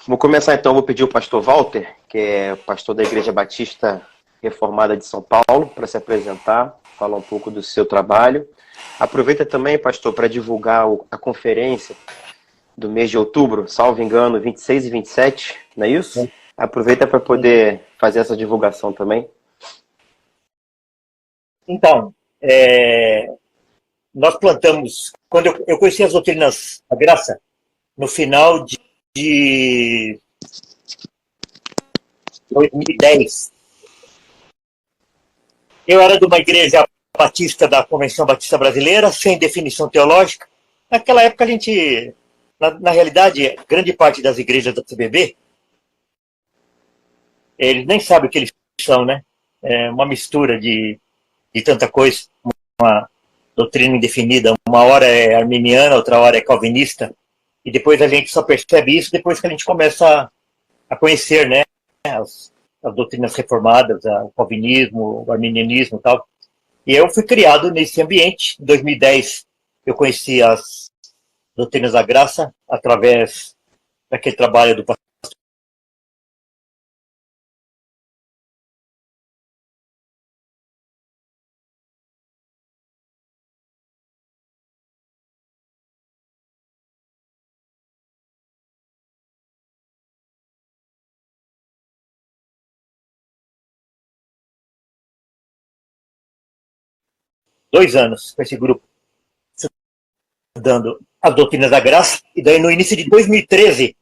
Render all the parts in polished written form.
Vou começar então, vou pedir o pastor Walter, que é pastor da Igreja Batista Reformada de São Paulo, para se apresentar, falar um pouco do seu trabalho. Aproveita também, pastor, para divulgar a conferência do mês de outubro, salvo engano, 26 e 27, não é isso? Aproveita para poder fazer essa divulgação também. Então, nós plantamos, quando eu conheci as doutrinas da graça, no final de 2010. Eu era de uma igreja batista da Convenção Batista Brasileira, sem definição teológica. Naquela época a gente, na realidade, grande parte das igrejas da CBB, eles nem sabem o que eles são, né? É uma mistura de tanta coisa, uma doutrina indefinida. Uma hora é arminiana, outra hora é calvinista, e depois a gente só percebe isso depois que a gente começa a conhecer, né, as doutrinas reformadas, o calvinismo, o arminianismo e tal. E eu fui criado nesse ambiente. Em 2010 eu conheci as doutrinas da graça através daquele trabalho do pastor. 2 anos com esse grupo, estudando as doutrinas da graça, e daí no início de 2013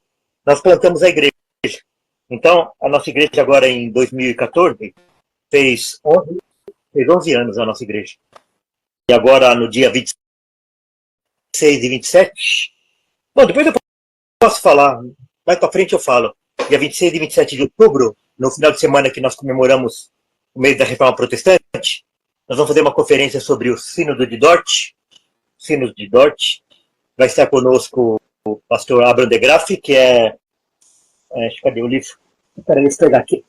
nós plantamos a igreja. Então, a nossa igreja agora em 2014 fez 11 anos a nossa igreja. E agora no dia 26 e 27, bom, depois eu posso falar, mais para frente eu falo, dia 26 e 27 de outubro, no final de semana que nós comemoramos o mês da Reforma Protestante, nós vamos fazer uma conferência sobre o Sínodo de Dort. Sínodo de Dort. Vai estar conosco o pastor Abraham de Graff, que cadê o livro? Espera, deixa eu pegar aqui.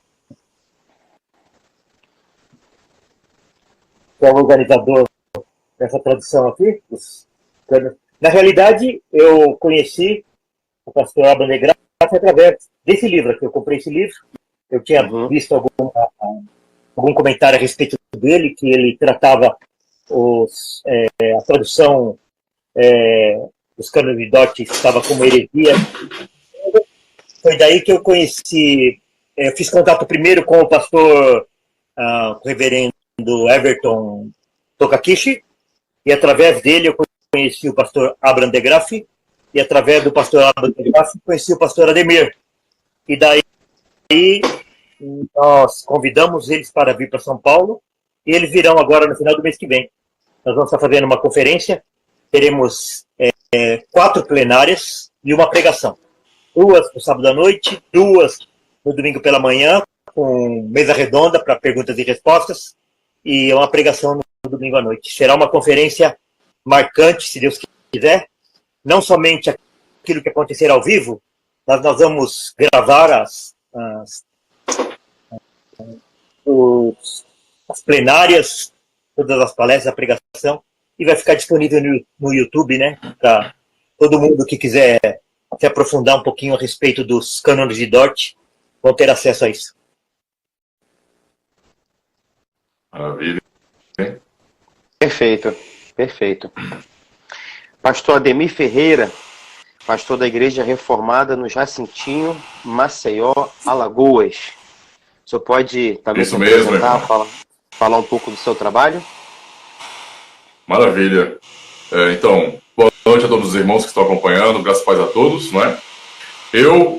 Que é o organizador dessa tradução aqui. Na realidade, eu conheci o pastor Abraham de Graff através desse livro aqui. Eu comprei esse livro. Eu tinha visto algum comentário a respeito dele, que ele tratava a tradução dos cânones de Dort, que estava como heresia. Foi daí que eu conheci, eu fiz contato primeiro com o pastor, o reverendo Everton Tokakishi, e através dele eu conheci o pastor Abraham de Graff, e através do pastor Abraham de Graff conheci o pastor Ademir. E daí nós convidamos eles para vir para São Paulo, e eles virão agora no final do mês que vem. Nós vamos estar fazendo uma conferência, teremos 4 plenárias e uma pregação. 2 no sábado à noite, 2 no domingo pela manhã, com mesa redonda para perguntas e respostas, e uma pregação no domingo à noite. Será uma conferência marcante, se Deus quiser, não somente aquilo que acontecer ao vivo, mas nós vamos gravar as plenárias, todas as palestras, a pregação, e vai ficar disponível no YouTube, né, para todo mundo que quiser se aprofundar um pouquinho a respeito dos cânones de Dort, vão ter acesso a isso. Maravilha. Perfeito, perfeito. Pastor Ademir Ferreira, pastor da Igreja Reformada no Jacintinho, Maceió, Alagoas. O senhor pode também se apresentar, falar um pouco do seu trabalho? Maravilha. Então, boa noite a todos os irmãos que estão acompanhando, graças a paz a todos, não é? Eu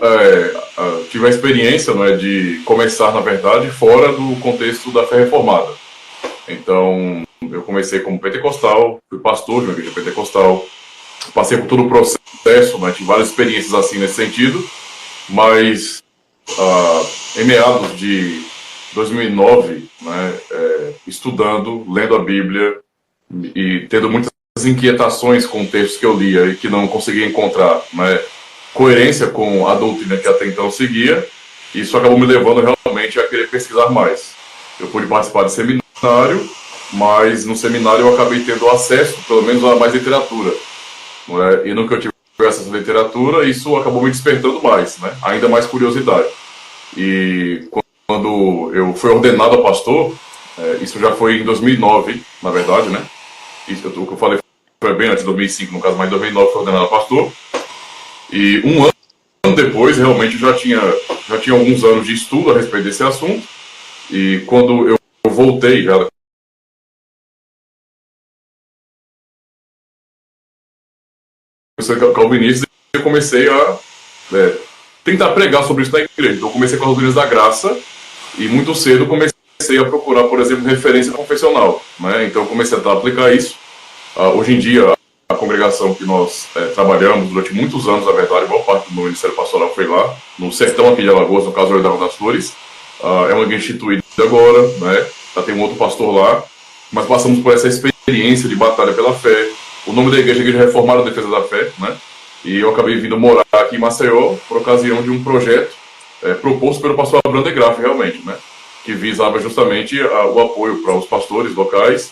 tive a experiência, não é, de começar, na verdade, fora do contexto da fé reformada. Então, eu comecei como pentecostal, fui pastor de uma igreja pentecostal, passei por todo o processo, né, tive várias experiências assim nesse sentido, mas em meados de 2009, né, estudando, lendo a Bíblia e tendo muitas inquietações com textos que eu lia e que não conseguia encontrar, né, coerência com a doutrina que até então seguia, isso acabou me levando realmente a querer pesquisar mais. Eu pude participar de seminário, mas no seminário eu acabei tendo acesso, pelo menos, a mais literatura, não é? E no que eu tive acesso à literatura, isso acabou me despertando mais, né? Ainda mais curiosidade. E quando eu fui ordenado a pastor, isso já foi em 2009, na verdade, né? Isso, o que eu falei foi bem antes de 2005, no caso, mas em 2009 fui ordenado a pastor. E um ano depois, realmente, já tinha alguns anos de estudo a respeito desse assunto. E quando eu voltei, já calvinista, eu comecei a tentar pregar sobre isso na igreja. Então, eu comecei com as doutrinas da graça e muito cedo comecei a procurar, por exemplo, referência confessional, né? Então, eu comecei a aplicar isso. Hoje em dia, a congregação que nós trabalhamos durante muitos anos, na verdade, boa parte do meu ministério pastoral foi lá, no sertão aqui de Alagoas, no caso do das Flores. É uma igreja instituída agora, né? Já tem um outro pastor lá, mas passamos por essa experiência de batalha pela fé. O nome da igreja é Igreja Reformada Defesa da Fé, né? E eu acabei vindo morar aqui em Maceió por ocasião de um projeto proposto pelo pastor Abraham de Graff, realmente, né? Que visava justamente o apoio para os pastores locais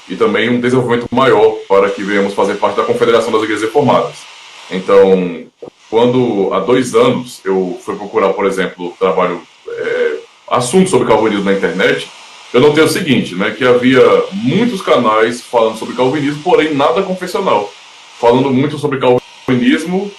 e também um desenvolvimento maior para que venhamos fazer parte da Confederação das Igrejas Reformadas. Então, quando há 2 anos eu fui procurar, por exemplo, trabalho, assuntos sobre calvinismo na internet, eu notei o seguinte, né, que havia muitos canais falando sobre calvinismo, porém nada confessional, falando muito sobre calvinismo,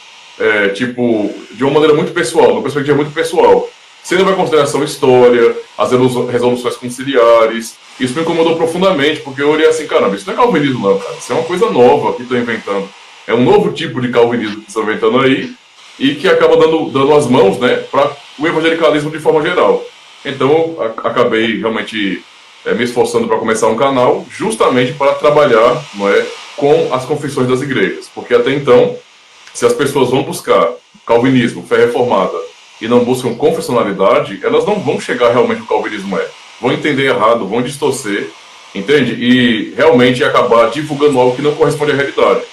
tipo, de uma maneira muito pessoal, uma perspectiva muito pessoal, sem levar em consideração a história, as resoluções conciliares. Isso me incomodou profundamente, porque eu olhei assim, caramba, isso não é calvinismo não, cara, isso é uma coisa nova que estão inventando, é um novo tipo de calvinismo que estão inventando aí, e que acaba dando as mãos, né, para o evangelicalismo de forma geral. Então, eu acabei realmente me esforçando para começar um canal justamente para trabalhar, não é, com as confissões das igrejas. Porque até então, se as pessoas vão buscar calvinismo, fé reformada, e não buscam confessionalidade, elas não vão chegar realmente ao calvinismo vão entender errado, vão distorcer, entende? E realmente acabar divulgando algo que não corresponde à realidade.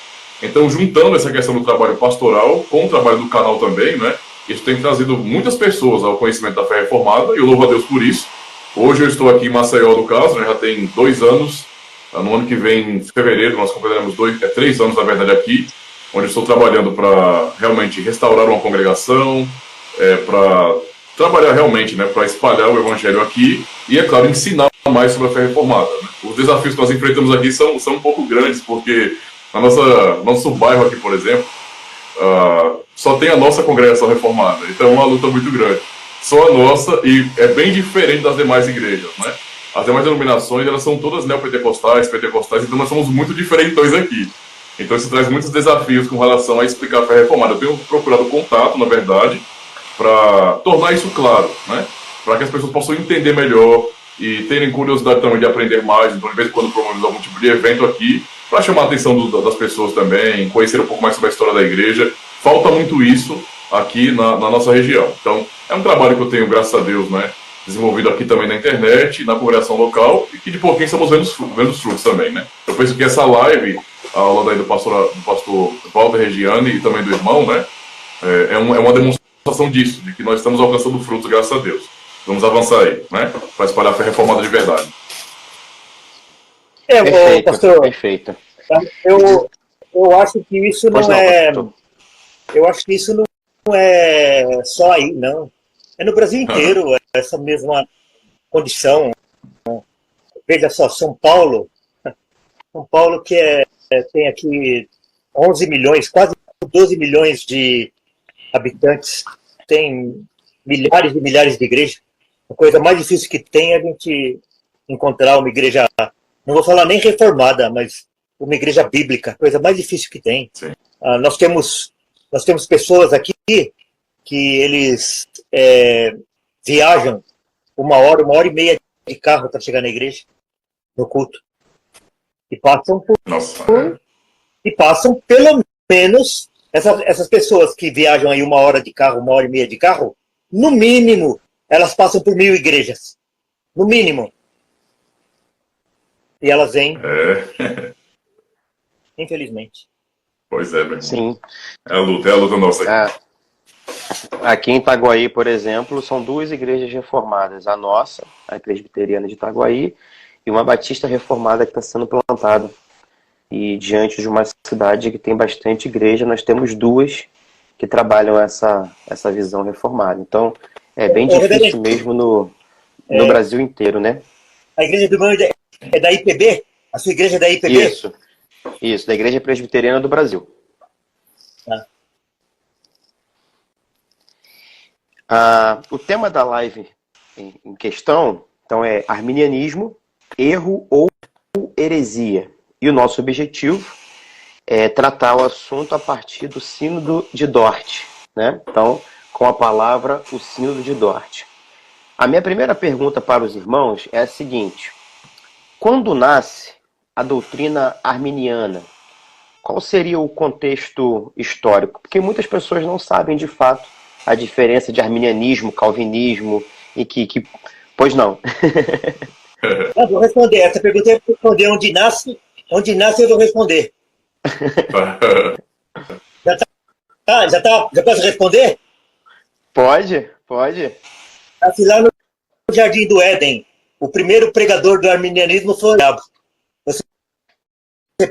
Então, juntando essa questão do trabalho pastoral com o trabalho do canal também, né? Isso tem trazido muitas pessoas ao conhecimento da fé reformada, e eu louvo a Deus por isso. Hoje eu estou aqui em Maceió, no caso, né, já tem 2 anos. No ano que vem, em fevereiro, nós completaremos 3 anos, na verdade, aqui, onde eu estou trabalhando para realmente restaurar uma congregação, para trabalhar realmente, né, para espalhar o evangelho aqui e, é claro, ensinar mais sobre a fé reformada, né? Os desafios que nós enfrentamos aqui são um pouco grandes, porque nosso bairro aqui, por exemplo, só tem a nossa congregação reformada, então é uma luta muito grande. Só a nossa, e é bem diferente das demais igrejas, né? As demais denominações, elas são todas neopentecostais, pentecostais, então nós somos muito diferentões aqui. Então isso traz muitos desafios com relação a explicar a fé reformada. Eu tenho procurado contato, na verdade, para tornar isso claro, né? Para que as pessoas possam entender melhor e terem curiosidade também de aprender mais. Então, de vez em quando promovemos algum tipo de evento aqui, para chamar a atenção das pessoas também, conhecer um pouco mais sobre a história da igreja. Falta muito isso aqui na nossa região. Então, é um trabalho que eu tenho, graças a Deus, né, desenvolvido aqui também na internet, na congregação local, e que de pouquinho estamos vendo os frutos também, né? Eu penso que essa live, a aula daí do pastor Walter Regiane e também do irmão, né, é uma demonstração disso, de que nós estamos alcançando frutos, graças a Deus. Vamos avançar aí, né, para espalhar a fé reformada de verdade. Perfeito, pastor, perfeito. Eu acho que isso não é... Eu acho que isso não é só aí, não. É no Brasil inteiro essa mesma condição. Veja só, São Paulo que tem aqui 11 milhões, quase 12 milhões de habitantes, tem milhares e milhares de igrejas. A coisa mais difícil que tem é a gente encontrar uma igreja, não vou falar nem reformada, mas uma igreja bíblica, a coisa mais difícil que tem. Nós temos pessoas aqui que eles viajam 1 hora e meia de carro para chegar na igreja, no culto. E passam pelo menos, essas pessoas que viajam aí 1 hora de carro, 1 hora e meia de carro, no mínimo, elas passam por 1000 igrejas. No mínimo. E elas vêm. Infelizmente. Pois é, meu irmão. Sim. É a luta nossa aqui. Aqui em Itaguaí, por exemplo, são 2 igrejas reformadas. A nossa, a Presbiteriana de Itaguaí, e uma Batista reformada que está sendo plantada. E diante de uma cidade que tem bastante igreja, nós temos duas que trabalham essa visão reformada. Então, é bem difícil mesmo no Brasil inteiro, né? A igreja do irmão é da IPB? A sua igreja é da IPB? Isso, da Igreja Presbiteriana do Brasil. O tema da live em questão, então, é arminianismo, erro ou heresia. E o nosso objetivo é tratar o assunto a partir do Sínodo de Dort, né? Então, com a palavra, o Sínodo de Dort. A minha primeira pergunta para os irmãos é a seguinte: quando nasce a doutrina arminiana, qual seria o contexto histórico? Porque muitas pessoas não sabem, de fato, a diferença de arminianismo, calvinismo, e que... Pois não. Eu vou responder. Essa pergunta eu vou responder onde nasce eu vou responder. Já posso responder? Pode. Nasci lá no Jardim do Éden. O primeiro pregador do arminianismo foi o diabo. Você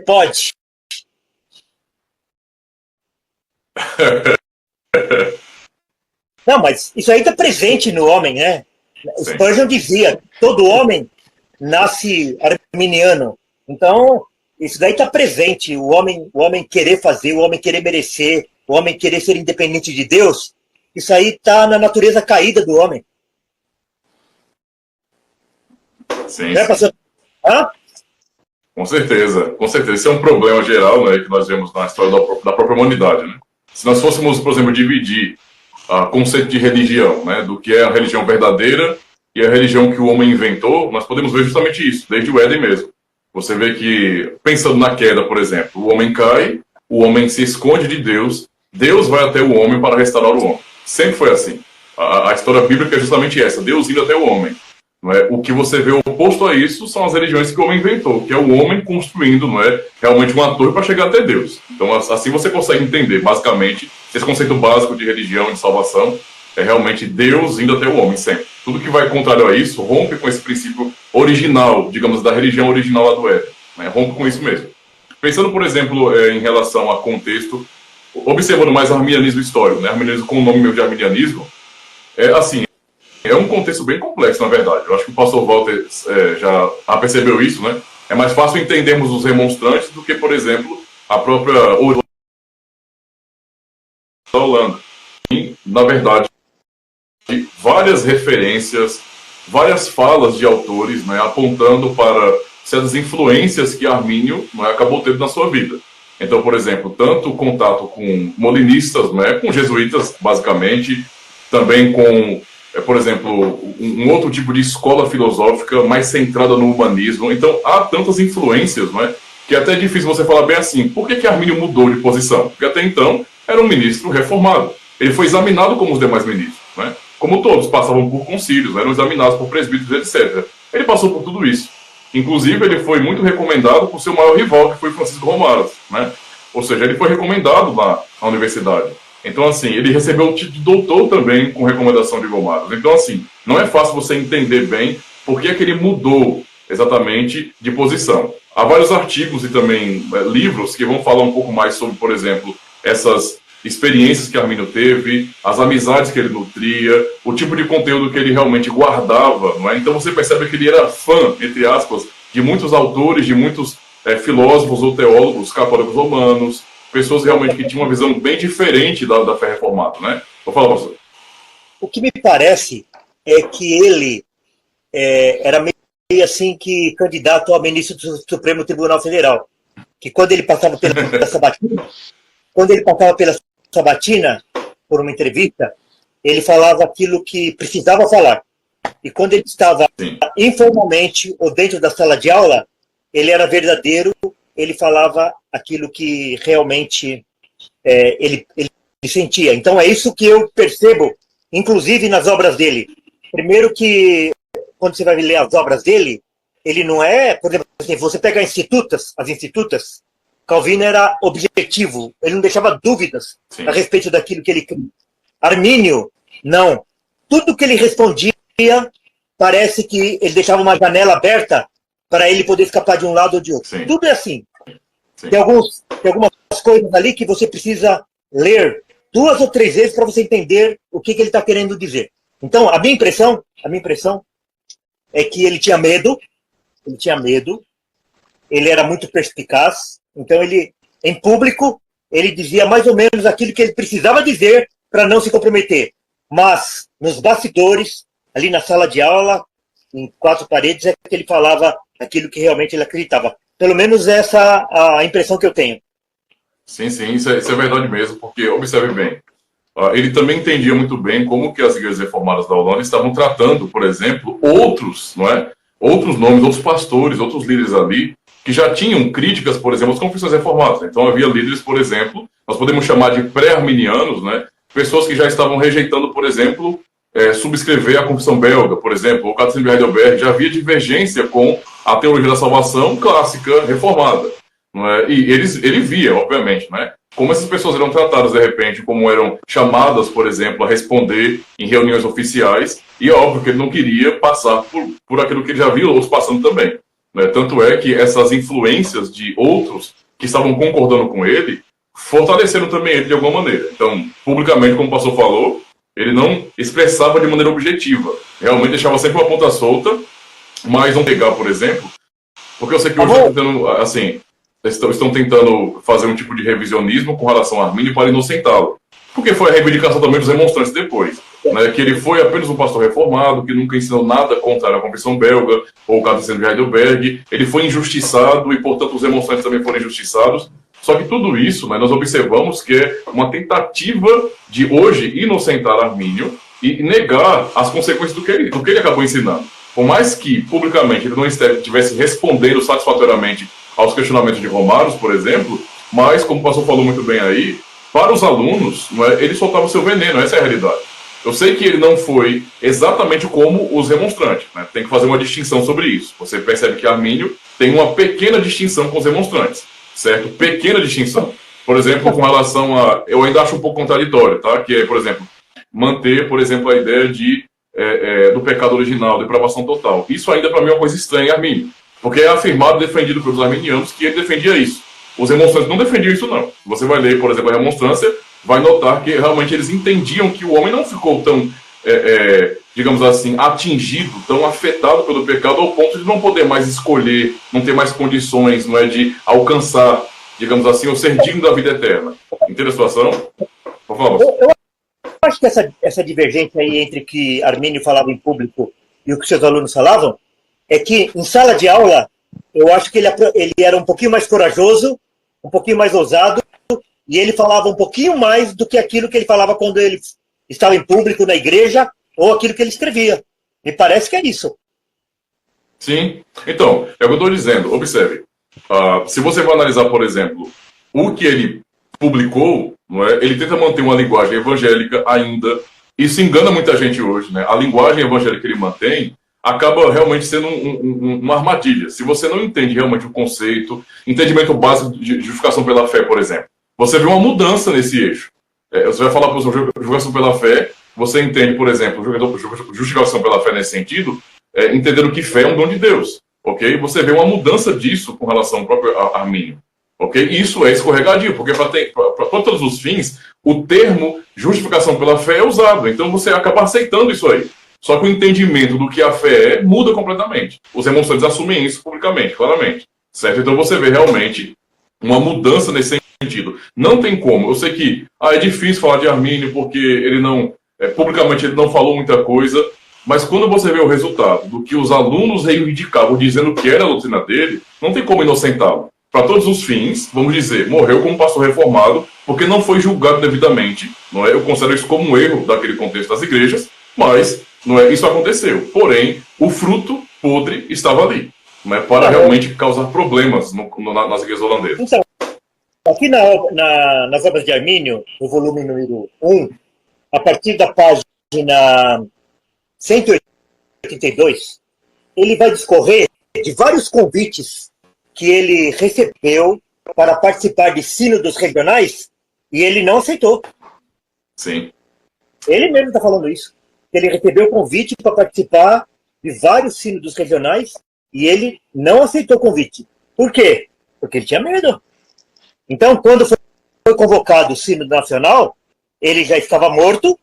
pode. Não, mas isso aí está presente no homem, né? Sim. Spurgeon dizia, todo homem nasce arminiano. Então, isso daí está presente. O homem querer fazer, o homem querer merecer, o homem querer ser independente de Deus, isso aí está na natureza caída do homem. Sim. Né, pastor? Hã? Com certeza. Isso é um problema geral, né, que nós vemos na história da própria humanidade, né? Se nós fôssemos, por exemplo, dividir o conceito de religião, né, do que é a religião verdadeira e a religião que o homem inventou, nós podemos ver justamente isso, desde o Éden mesmo. Você vê que, pensando na queda, por exemplo, o homem cai, o homem se esconde de Deus, Deus vai até o homem para restaurar o homem. Sempre foi assim. A história bíblica é justamente essa, Deus indo até o homem. Não é? O que você vê oposto a isso são as religiões que o homem inventou, que é o homem construindo, não é, realmente uma torre para chegar até Deus. Então, assim você consegue entender, basicamente, esse conceito básico de religião, de salvação, é realmente Deus indo até o homem, sempre. Tudo que vai contrário a isso rompe com esse princípio original, digamos, da religião original lá do Éden. Né? Rompe com isso mesmo. Pensando, por exemplo, em relação a contexto, observando mais arminianismo histórico, né? Arminianismo com o nome meu de arminianismo, é um contexto bem complexo, na verdade. Eu acho que o pastor Walter já percebeu isso, né? É mais fácil entendermos os remonstrantes do que, por exemplo, a própria Holanda. E, na verdade, várias referências, várias falas de autores, né, apontando para certas influências que Armínio, né, acabou tendo na sua vida. Então, por exemplo, tanto o contato com molinistas, né, com jesuítas, basicamente, também com, por exemplo, um outro tipo de escola filosófica mais centrada no humanismo. Então, há tantas influências, né, que é até difícil você falar bem assim, por que Armínio mudou de posição? Porque até então era um ministro reformado. Ele foi examinado como os demais ministros, né? Como todos, passavam por concílios, eram examinados por presbíteros, etc. Ele passou por tudo isso. Inclusive, ele foi muito recomendado por seu maior rival, que foi Francisco Romaras, né? Ou seja, ele foi recomendado lá na universidade. Então, assim, ele recebeu o título de doutor também com recomendação de Romaras. Então, assim, não é fácil você entender bem por que é que ele mudou exatamente de posição. Há vários artigos e também livros que vão falar um pouco mais sobre, por exemplo, essas experiências que Armínio teve, as amizades que ele nutria, o tipo de conteúdo que ele realmente guardava, não é? Então você percebe que ele era fã, entre aspas, de muitos autores, de muitos filósofos ou teólogos católicos romanos, pessoas realmente que tinham uma visão bem diferente da fé reformada, né? Vou falar, pastor. O que me parece é que ele era meio assim que candidato a ministro do Supremo Tribunal Federal, que quando ele passava pela sabatina, por uma entrevista, ele falava aquilo que precisava falar. E quando ele estava informalmente ou dentro da sala de aula, ele era verdadeiro, ele falava aquilo que realmente ele sentia. Então é isso que eu percebo, inclusive nas obras dele. Primeiro que, quando você vai ler as obras dele, ele não é, por exemplo, assim, você pega as institutas, Calvino era objetivo, ele não deixava dúvidas a respeito daquilo que ele cria. Armínio, não. Tudo que ele respondia, parece que ele deixava uma janela aberta para ele poder escapar de um lado ou de outro. Sim. Tudo é assim. Tem algumas coisas ali que você precisa ler 2 ou 3 vezes para você entender o que ele está querendo dizer. Então, a minha impressão é que ele tinha medo, ele era muito perspicaz, então ele, em público, ele dizia mais ou menos aquilo que ele precisava dizer para não se comprometer. Mas, nos bastidores, ali na sala de aula, em 4 paredes, é que ele falava aquilo que realmente ele acreditava. Pelo menos essa é a impressão que eu tenho. Sim, isso é verdade mesmo, porque, observe bem, ele também entendia muito bem como que as igrejas reformadas da Holanda estavam tratando, por exemplo, outros nomes, outros pastores, outros líderes ali, que já tinham críticas, por exemplo, às confissões reformadas. Então havia líderes, por exemplo, nós podemos chamar de pré-arminianos, né? Pessoas que já estavam rejeitando, por exemplo, subscrever a confissão belga, por exemplo, ou o Catecismo de Heidelberg. Já havia divergência com a teologia da salvação clássica reformada. Não é? E ele via, obviamente, né, como essas pessoas eram tratadas de repente, como eram chamadas, por exemplo, a responder em reuniões oficiais, e é óbvio que ele não queria passar por aquilo que ele já viu outros passando também. Né? Tanto é que essas influências de outros que estavam concordando com ele fortaleceram também ele de alguma maneira. Então, publicamente, como o pastor falou, ele não expressava de maneira objetiva. Realmente deixava sempre uma ponta solta, mas não pegar, por exemplo, porque eu sei que hoje estão tentando, assim, estão tentando fazer um tipo de revisionismo com relação a Armínio para inocentá-lo. Porque foi a reivindicação também dos remonstrantes depois. Né, que ele foi apenas um pastor reformado, que nunca ensinou nada contra a confissão belga ou o Catecismo de Heidelberg. Ele foi injustiçado e, portanto, os remonstrantes também foram injustiçados. Só que tudo isso, né, nós observamos que é uma tentativa de hoje inocentar Armínio e negar as consequências do que ele acabou ensinando. Por mais que, publicamente, ele não estivesse respondendo satisfatoriamente aos questionamentos de Romanos, por exemplo, mas, como o pastor falou muito bem aí, para os alunos, não é, ele soltava o seu veneno, essa é a realidade. Eu sei que ele não foi exatamente como os remonstrantes, né? Tem que fazer uma distinção sobre isso. Você percebe que Armínio tem uma pequena distinção com os remonstrantes, certo? Pequena distinção. Por exemplo, com relação a... Eu ainda acho um pouco contraditório, tá? Que é, por exemplo, manter, por exemplo, a ideia do pecado original, depravação total. Isso ainda para mim é uma coisa estranha em Armínio, porque é afirmado e defendido pelos arminianos que ele defendia isso. Os remonstrantes não defendiam isso, não. Você vai ler, por exemplo, a remonstrância, vai notar que realmente eles entendiam que o homem não ficou tão, digamos assim, atingido, tão afetado pelo pecado ao ponto de não poder mais escolher, não ter mais condições, não é, de alcançar, digamos assim, o ser digno da vida eterna. Entende a situação? Por favor. Eu acho que essa divergência aí entre o que Armínio falava em público e o que seus alunos falavam é que, em sala de aula, eu acho que ele era um pouquinho mais corajoso, um pouquinho mais ousado, e ele falava um pouquinho mais do que aquilo que ele falava quando ele estava em público na igreja, ou aquilo que ele escrevia. Me parece que é isso. Sim. Então, é o que eu estou dizendo. Observe. Se você for analisar, por exemplo, o que ele publicou, não é? Ele tenta manter uma linguagem evangélica ainda. Isso engana muita gente hoje, né? A linguagem evangélica que ele mantém acaba realmente sendo uma armadilha. Se você não entende realmente o conceito, entendimento básico de justificação pela fé, por exemplo, você vê uma mudança nesse eixo. Você vai falar para justificação pela fé, você entende, por exemplo, justificação pela fé nesse sentido, entendendo que fé é um dom de Deus, ok? Você vê uma mudança disso com relação ao próprio Armínio, ok? Isso é escorregadio, porque para todos os fins, o termo justificação pela fé é usado, então você acaba aceitando isso aí. Só que o entendimento do que a fé muda completamente. Os remonstrantes assumem isso publicamente, claramente, certo? Então você vê realmente uma mudança nesse sentido. Não tem como. Eu sei que é difícil falar de Armínio porque ele não, publicamente ele não falou muita coisa, mas quando você vê o resultado do que os alunos reivindicavam dizendo que era a doutrina dele, não tem como inocentá-lo. Para todos os fins, vamos dizer, morreu como pastor reformado porque não foi julgado devidamente. Não é? Eu considero isso como um erro daquele contexto das igrejas, mas não é? Isso aconteceu. Porém, o fruto podre estava ali, não é? Para realmente causar problemas nas igrejas holandesas. Então, aqui nas obras de Armínio, no volume número 1, a partir da página 182, ele vai discorrer de vários convites que ele recebeu para participar de sínodos regionais e ele não aceitou. Sim. Ele mesmo está falando isso. Ele recebeu convite para participar de vários sínodos regionais e ele não aceitou o convite. Por quê? Porque ele tinha medo. Então, quando foi convocado o Sínodo Nacional, ele já estava morto,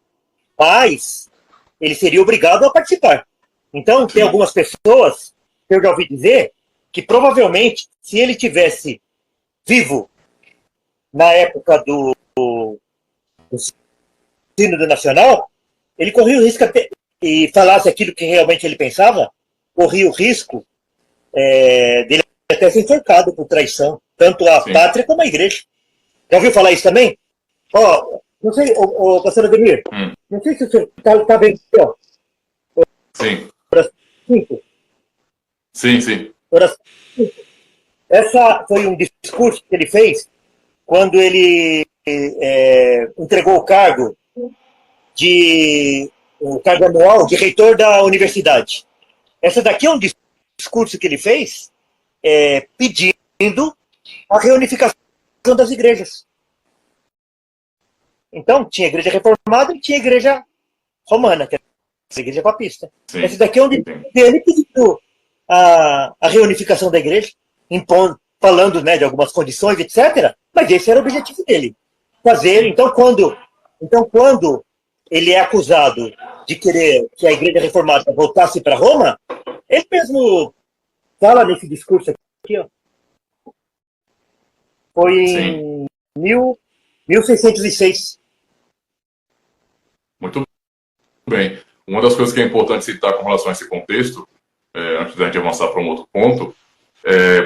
mas ele seria obrigado a participar. Então, tem algumas pessoas, que eu já ouvi dizer, que provavelmente, se ele tivesse vivo na época do Sínodo Nacional, ele corria o risco e falasse aquilo que realmente ele pensava, corria o risco dele até ser enforcado por traição, tanto a pátria como a igreja. Já ouviu falar isso também? Não sei, pastor Ademir, não sei se o senhor está vendo aqui, ó. Sim. Oração 5. Sim. Oração 5. Essa foi um discurso que ele fez quando ele entregou o cargo anual de reitor da universidade. Essa daqui é um discurso que ele fez pedindo a reunificação das igrejas. Então, tinha igreja reformada e tinha igreja romana, que é a igreja papista. Sim. Esse daqui é onde ele pediu a reunificação da igreja, falando, né, de algumas condições, etc. Mas esse era o objetivo dele. Fazer. Então, quando ele é acusado de querer que a igreja reformada voltasse para Roma, ele mesmo fala nesse discurso aqui, ó. Foi em 1606. Muito bem. Uma das coisas que é importante citar com relação a esse contexto, antes da gente avançar para um outro ponto,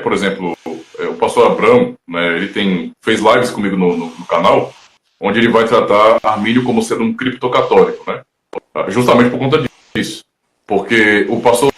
por exemplo, o pastor Abrão, né, ele fez lives comigo no canal, onde ele vai tratar Armínio como sendo um criptocatólico, né? Justamente por conta disso. Porque o pastor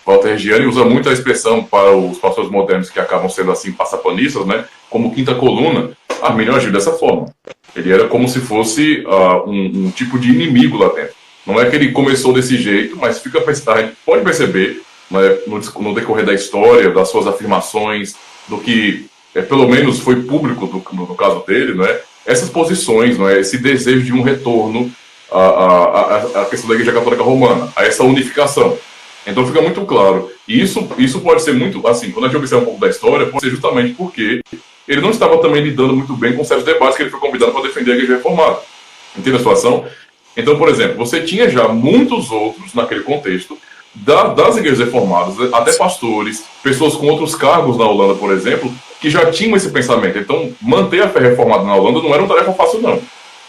Walter Reggiani usa muito a expressão para os pastores modernos que acabam sendo assim passapanistas, né? Como quinta coluna. Armínio agiu dessa forma. Ele era como se fosse um tipo de inimigo lá dentro. Não é que ele começou desse jeito, mas a gente pode perceber, né, no decorrer da história, das suas afirmações, do que pelo menos foi público no caso dele, né? Essas posições, não é? Esse desejo de um retorno à questão da Igreja Católica Romana, a essa unificação. Então fica muito claro. E isso pode ser muito, assim, quando a gente observa um pouco da história, pode ser justamente porque ele não estava também lidando muito bem com certos debates que ele foi convidado para defender a Igreja Reformada. Entende a situação? Então, por exemplo, você tinha já muitos outros, naquele contexto, das igrejas reformadas, até pastores, pessoas com outros cargos na Holanda, por exemplo, que já tinham esse pensamento. Então, manter a fé reformada na Holanda não era uma tarefa fácil, não.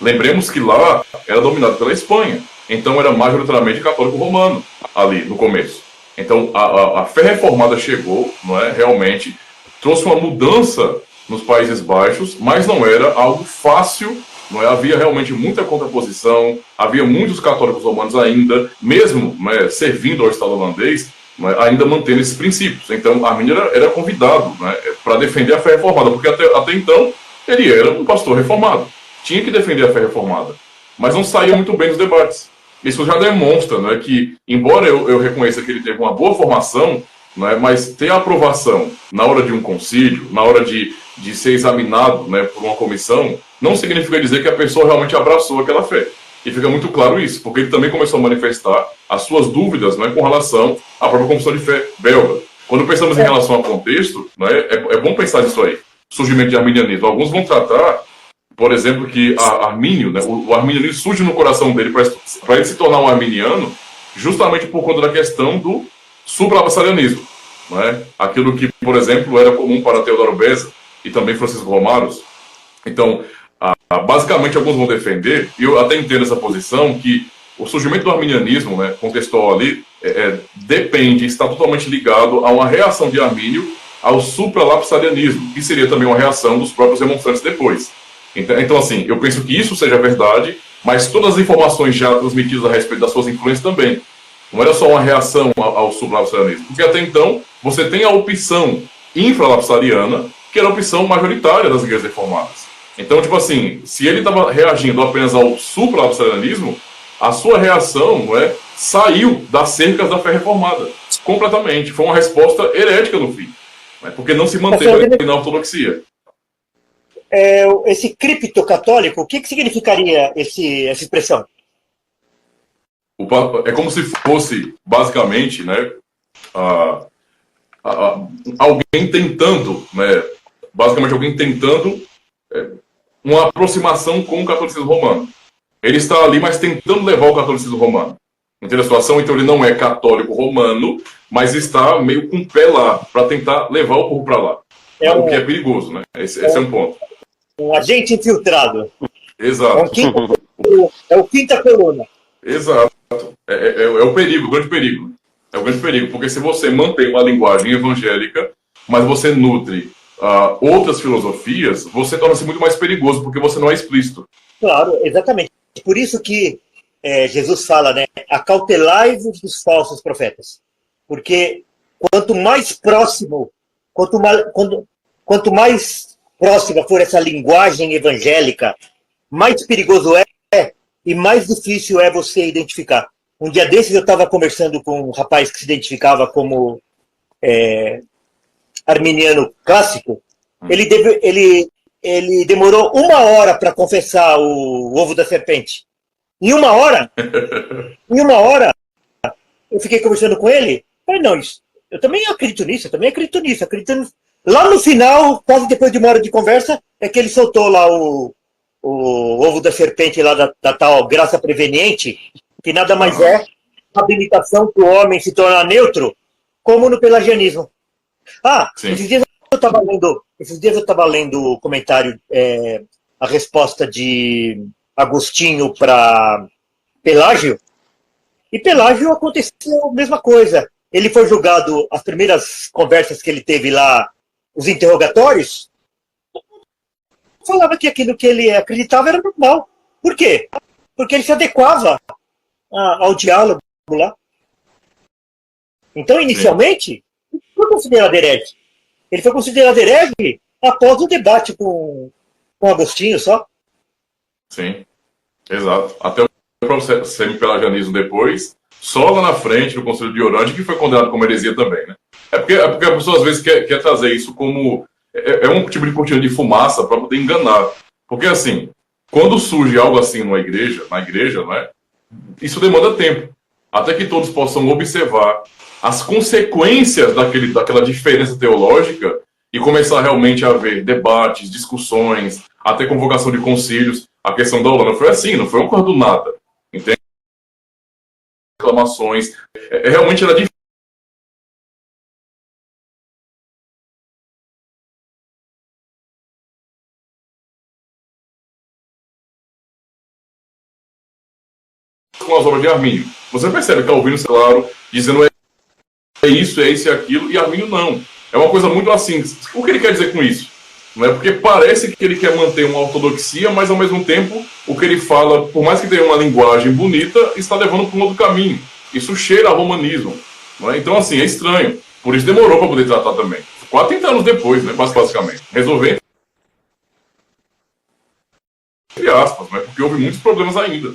Lembremos que lá era dominado pela Espanha. Então, era majoritariamente católico romano, ali, no começo. Então, a fé reformada chegou, não é, realmente, trouxe uma mudança nos Países Baixos, mas não era algo fácil. Não é? Havia realmente muita contraposição, havia muitos católicos romanos ainda, mesmo, né, servindo ao Estado holandês, né, ainda mantendo esses princípios. Então, Armínio era convidado, né, para defender a fé reformada, porque até então ele era um pastor reformado, tinha que defender a fé reformada, mas não saía muito bem dos debates. Isso já demonstra, né, que, embora eu reconheça que ele teve uma boa formação, né, mas ter a aprovação na hora de um concílio, na hora de ser examinado, né, por uma comissão, não significa dizer que a pessoa realmente abraçou aquela fé. E fica muito claro isso, porque ele também começou a manifestar as suas dúvidas, né, com relação à própria Confissão de Fé belga. Quando pensamos em relação ao contexto, né, é bom pensar nisso aí, surgimento de arminianismo. Alguns vão tratar, por exemplo, que Armínio, né, o arminianismo surge no coração dele para ele se tornar um arminiano, justamente por conta da questão do supralapsarianismo. Né? Aquilo que, por exemplo, era comum para Teodoro Beza e também Francisco Romanos. Então, basicamente, alguns vão defender, e eu até entendo essa posição, que o surgimento do arminianismo, né, contextual ali, está totalmente ligado a uma reação de Armínio ao supralapsarianismo, que seria também uma reação dos próprios remonstrantes depois. Então, assim, eu penso que isso seja verdade, mas todas as informações já transmitidas a respeito das suas influências também. Não era só uma reação ao supralapsarianismo, porque até então você tem a opção infralapsariana, que era a opção majoritária das igrejas reformadas. Então, tipo assim, se ele estava reagindo apenas ao supralapsarianismo, a sua reação, não é, saiu das cercas da fé reformada, completamente. Foi uma resposta herética no fim, né, porque não se manteve na ortodoxia. Esse criptocatólico, o que significaria essa expressão? É como se fosse, basicamente, né, alguém tentando, né, basicamente alguém tentando uma aproximação com o catolicismo romano. Ele está ali, mas tentando levar o catolicismo romano. Entende a situação? Então ele não é católico romano, mas está meio com o pé lá, para tentar levar o povo para lá. O que é perigoso, né? Esse é um ponto. Um agente infiltrado. Exato. É o quinta coluna. Exato. É o perigo, o grande perigo. É o grande perigo, porque se você mantém uma linguagem evangélica, mas você nutre outras filosofias, você torna-se muito mais perigoso, porque você não é explícito. Claro, exatamente. Por isso que Jesus fala, né? Acautelai-vos dos falsos profetas. Porque quanto mais próximo, quanto mais próxima for essa linguagem evangélica, mais perigoso e mais difícil é você identificar. Um dia desses eu estava conversando com um rapaz que se identificava como arminiano clássico. Ele demorou 1 hora para confessar o ovo da serpente. Em 1 hora, eu fiquei conversando com ele. Falei, não, eu também acredito nisso. Lá no final, quase depois de 1 hora de conversa, é que ele soltou lá o ovo da serpente lá da tal graça preveniente, que nada mais é a habilitação para o homem se tornar neutro, como no pelagianismo. Esses dias eu estava lendo o comentário, a resposta de Agostinho para Pelágio, e Pelágio aconteceu a mesma coisa. Ele foi julgado, as primeiras conversas que ele teve lá, os interrogatórios, falava que aquilo que ele acreditava era normal. Por quê? Porque ele se adequava ao diálogo lá. Então, inicialmente, ele foi considerado herege. Ele foi considerado herege após o debate com Agostinho só. Sim, exato. Até o próprio semi-pelagianismo depois, só lá na frente, no Concílio de Orante, que foi condenado como heresia também, né? É porque a pessoa às vezes quer trazer isso como... É um tipo de cortina de fumaça para poder enganar. Porque assim, quando surge algo assim na igreja, não é? Isso demanda tempo. Até que todos possam observar as consequências daquela diferença teológica e começar realmente a haver debates, discussões, até convocação de concílios. A questão da Holanda foi assim, não foi uma coisa do nada. Entende? Reclamações. Realmente era difícil. Com as obras de Armínio. Você percebe que Calvino, claro, dizendo é isso e aquilo, e Armínio não. É uma coisa muito assim. O que ele quer dizer com isso? Não é porque parece que ele quer manter uma ortodoxia, mas ao mesmo tempo o que ele fala, por mais que tenha uma linguagem bonita, está levando para um outro caminho. Isso cheira a romanismo. Não é? Então, assim, é estranho. Por isso demorou para poder tratar também. 40 anos depois, né, basicamente. Resolver, entre aspas, né, porque houve muitos problemas ainda.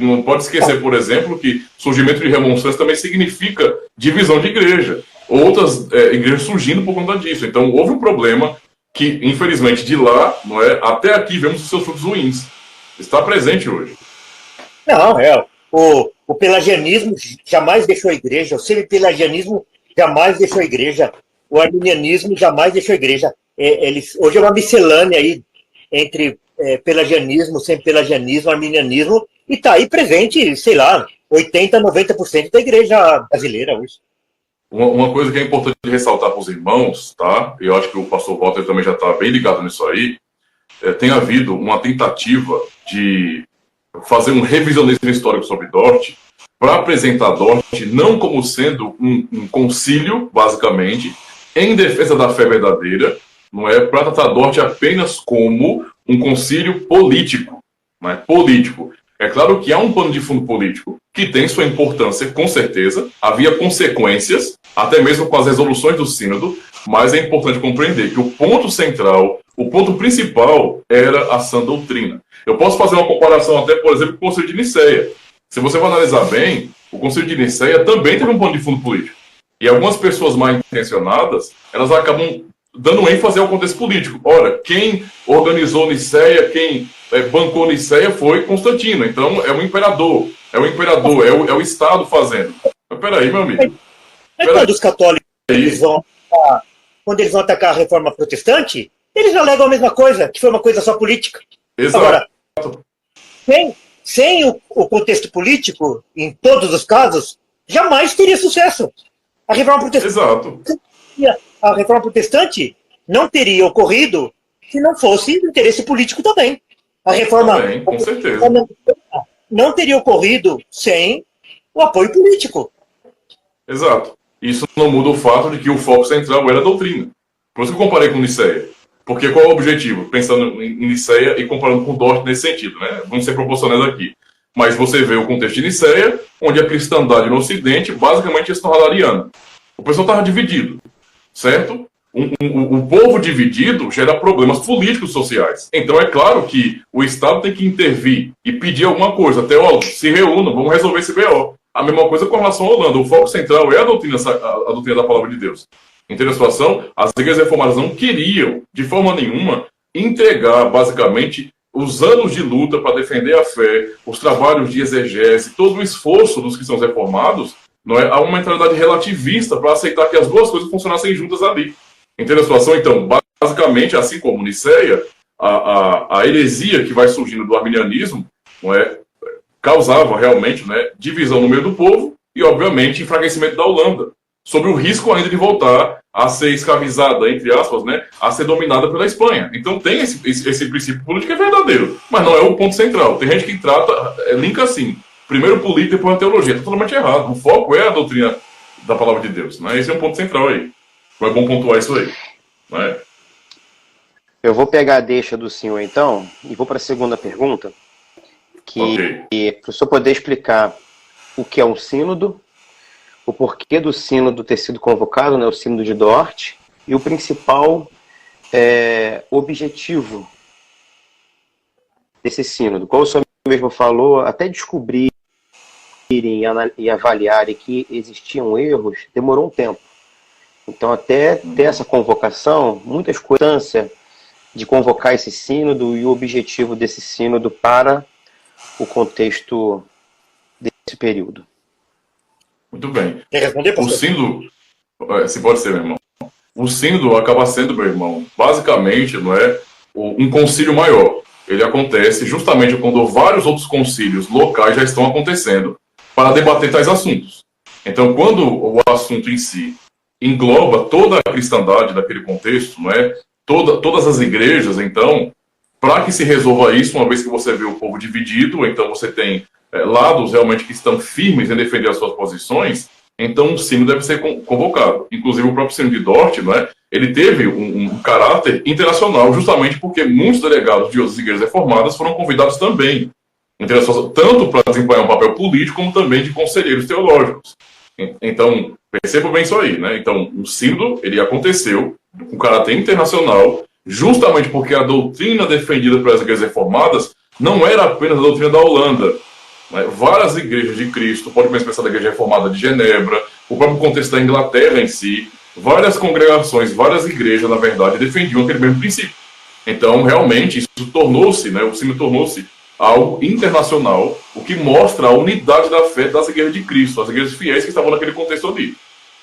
Não pode esquecer, por exemplo, que surgimento de remonstrância também significa divisão de igreja. Outras igrejas surgindo por conta disso. Então, houve um problema que, infelizmente, de lá, não é, até aqui vemos os seus frutos ruins. Está presente hoje. Não, o pelagianismo jamais deixou a igreja, o semi-pelagianismo jamais deixou a igreja, o arminianismo jamais deixou a igreja. Hoje é uma miscelânea aí entre pelagianismo, semi-pelagianismo, arminianismo, e está aí presente, sei lá, 80%, 90% da igreja brasileira hoje. Uma coisa que é importante ressaltar para os irmãos, tá? Eu acho que o pastor Walter também já está bem ligado nisso aí, tem havido uma tentativa de fazer um revisionismo histórico sobre Dort, para apresentar Dort não como sendo um concílio, basicamente, em defesa da fé verdadeira, não é para tratar Dort apenas como um concílio político, não é? Político. É claro que há um pano de fundo político que tem sua importância, com certeza. Havia consequências, até mesmo com as resoluções do sínodo, mas é importante compreender que o ponto central, o ponto principal era a sã doutrina. Eu posso fazer uma comparação até, por exemplo, com o Concílio de Nicéia. Se você for analisar bem, o Concílio de Nicéia também teve um pano de fundo político. E algumas pessoas mal intencionadas, elas acabam dando ênfase ao contexto político. Ora, quem organizou Nicéia, quem bancou Nicéia foi Constantino. Então, é o imperador, é o Estado fazendo. Mas peraí, meu amigo. Quando os católicos quando eles vão atacar a reforma protestante, eles alegam a mesma coisa, que foi uma coisa só política. Exato. Agora, sem o contexto político, em todos os casos, jamais teria sucesso. A reforma protestante, Exato. a reforma protestante não teria ocorrido se não fosse do interesse político também. A reforma Também, com certeza. não teria ocorrido sem o apoio político. Exato. Isso não muda o fato de que o foco central era a doutrina. Por isso que eu comparei com Nicéia. Porque qual é o objetivo? Pensando em Nicéia e comparando com Dort nesse sentido, né? Vamos ser proporcionais aqui. Mas você vê o contexto de Nicéia, onde a cristandade no Ocidente basicamente se tornava ariana. O pessoal estava dividido, certo? O povo dividido gera problemas políticos sociais. Então é claro que o Estado tem que intervir e pedir alguma coisa. Até, ó, se reúnam, vamos resolver esse BO. A mesma coisa com relação à Holanda. O foco central é a doutrina da palavra de Deus. Entende a situação? As igrejas reformadas não queriam, de forma nenhuma, entregar, basicamente, os anos de luta para defender a fé, os trabalhos de exegese, todo o esforço dos cristãos reformados, não é, a uma mentalidade relativista para aceitar que as duas coisas funcionassem juntas ali. Entende a situação? Então, basicamente, assim como Nicéia, a heresia que vai surgindo do arminianismo, não é, causava realmente, né, divisão no meio do povo e, obviamente, enfraquecimento da Holanda, sobre o risco ainda de voltar a ser escravizada, entre aspas, né, a ser dominada pela Espanha. Então tem esse princípio político, é verdadeiro, mas não é o ponto central. Tem gente que trata, linka assim, primeiro política e depois a teologia. Está totalmente errado. O foco é a doutrina da palavra de Deus. Né? Esse é um ponto central aí. É bom pontuar isso aí. Né? Eu vou pegar a deixa do senhor, então, e vou para a segunda pergunta, para o senhor poder explicar o que é um sínodo, o porquê do sínodo ter sido convocado, né, o sínodo de Dort, e o principal objetivo desse sínodo. Como o senhor mesmo falou, até descobrirem e avaliarem que existiam erros, demorou um tempo. Então, até ter essa convocação, muitas coisas de convocar esse sínodo e o objetivo desse sínodo para o contexto desse período. Muito bem. Quer responder, pastor? O sínodo, se pode ser, meu irmão. O sínodo acaba sendo, meu irmão, basicamente, não é, um concílio maior. Ele acontece justamente quando vários outros concílios locais já estão acontecendo para debater tais assuntos. Então, quando o assunto em si engloba toda a cristandade daquele contexto, não é? Todas as igrejas, então, para que se resolva isso, uma vez que você vê o povo dividido, então você tem lados realmente que estão firmes em defender as suas posições, então o sínodo deve ser convocado. Inclusive o próprio sínodo de Dort, não é? Ele teve um caráter internacional, justamente porque muitos delegados de outras igrejas reformadas foram convidados também, tanto para desempenhar um papel político, como também de conselheiros teológicos. Então, perceba bem isso aí, né? Então, o sínodo, ele aconteceu com caráter internacional, justamente porque a doutrina defendida pelas igrejas reformadas não era apenas a doutrina da Holanda. Né? Várias igrejas de Cristo, pode pensar na Igreja Reformada de Genebra, o próprio contexto da Inglaterra em si, várias congregações, várias igrejas, na verdade, defendiam aquele mesmo princípio. Então, realmente, isso tornou-se, né, o sínodo tornou-se algo internacional, o que mostra a unidade da fé das igrejas de Cristo, as igrejas fiéis que estavam naquele contexto ali.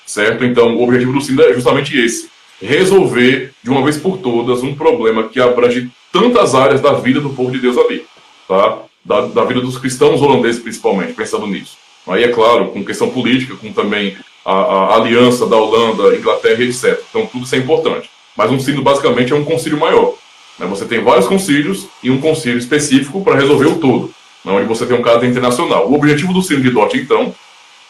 Certo? Então, o objetivo do sínodo é justamente esse: resolver, de uma vez por todas, um problema que abrange tantas áreas da vida do povo de Deus ali. Tá? Da vida dos cristãos holandeses, principalmente, pensando nisso. Aí, é claro, com questão política, com também a aliança da Holanda, Inglaterra, etc. Então, tudo isso é importante. Mas um sínodo, basicamente, é um concílio maior. Você tem vários concílios e um concílio específico para resolver o todo, onde você tem um caráter internacional. O objetivo do sínodo de Dort, então,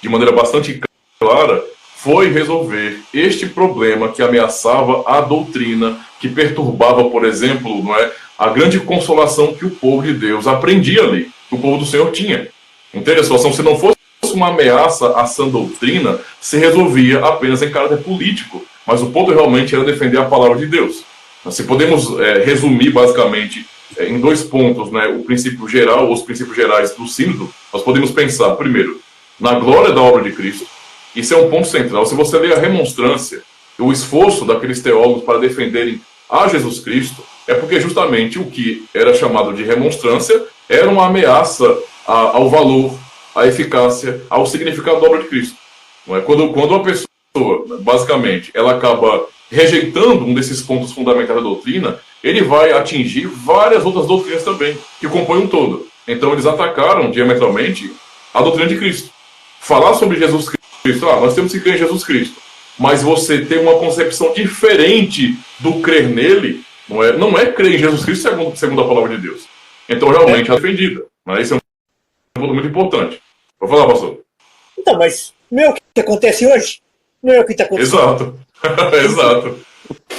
de maneira bastante clara, foi resolver este problema que ameaçava a doutrina, que perturbava, por exemplo, não é, a grande consolação que o povo de Deus aprendia ali, que o povo do Senhor tinha. Entende a situação? Se não fosse uma ameaça à sã doutrina, se resolvia apenas em caráter político, mas o ponto realmente era defender a palavra de Deus. Se podemos resumir basicamente em dois pontos, né, o princípio geral, os princípios gerais do sínodo, nós podemos pensar, primeiro, na glória da obra de Cristo. Isso é um ponto central. Se você ler a remonstrância, o esforço daqueles teólogos para defenderem a Jesus Cristo, é porque justamente o que era chamado de remonstrância era uma ameaça ao valor, à eficácia, ao significado da obra de Cristo. Não é? Quando a pessoa, basicamente, ela acaba rejeitando um desses pontos fundamentais da doutrina, ele vai atingir várias outras doutrinas também, que compõem um todo. Então eles atacaram diametralmente a doutrina de Cristo. Falar sobre Jesus Cristo, nós temos que crer em Jesus Cristo, mas você ter uma concepção diferente do crer nele, não é crer em Jesus Cristo segundo a palavra de Deus. Então realmente é defendida. Esse é um ponto muito importante. Vou falar, pastor. Então, mas não é o que acontece hoje? Não é o que está acontecendo? Exato. Exato.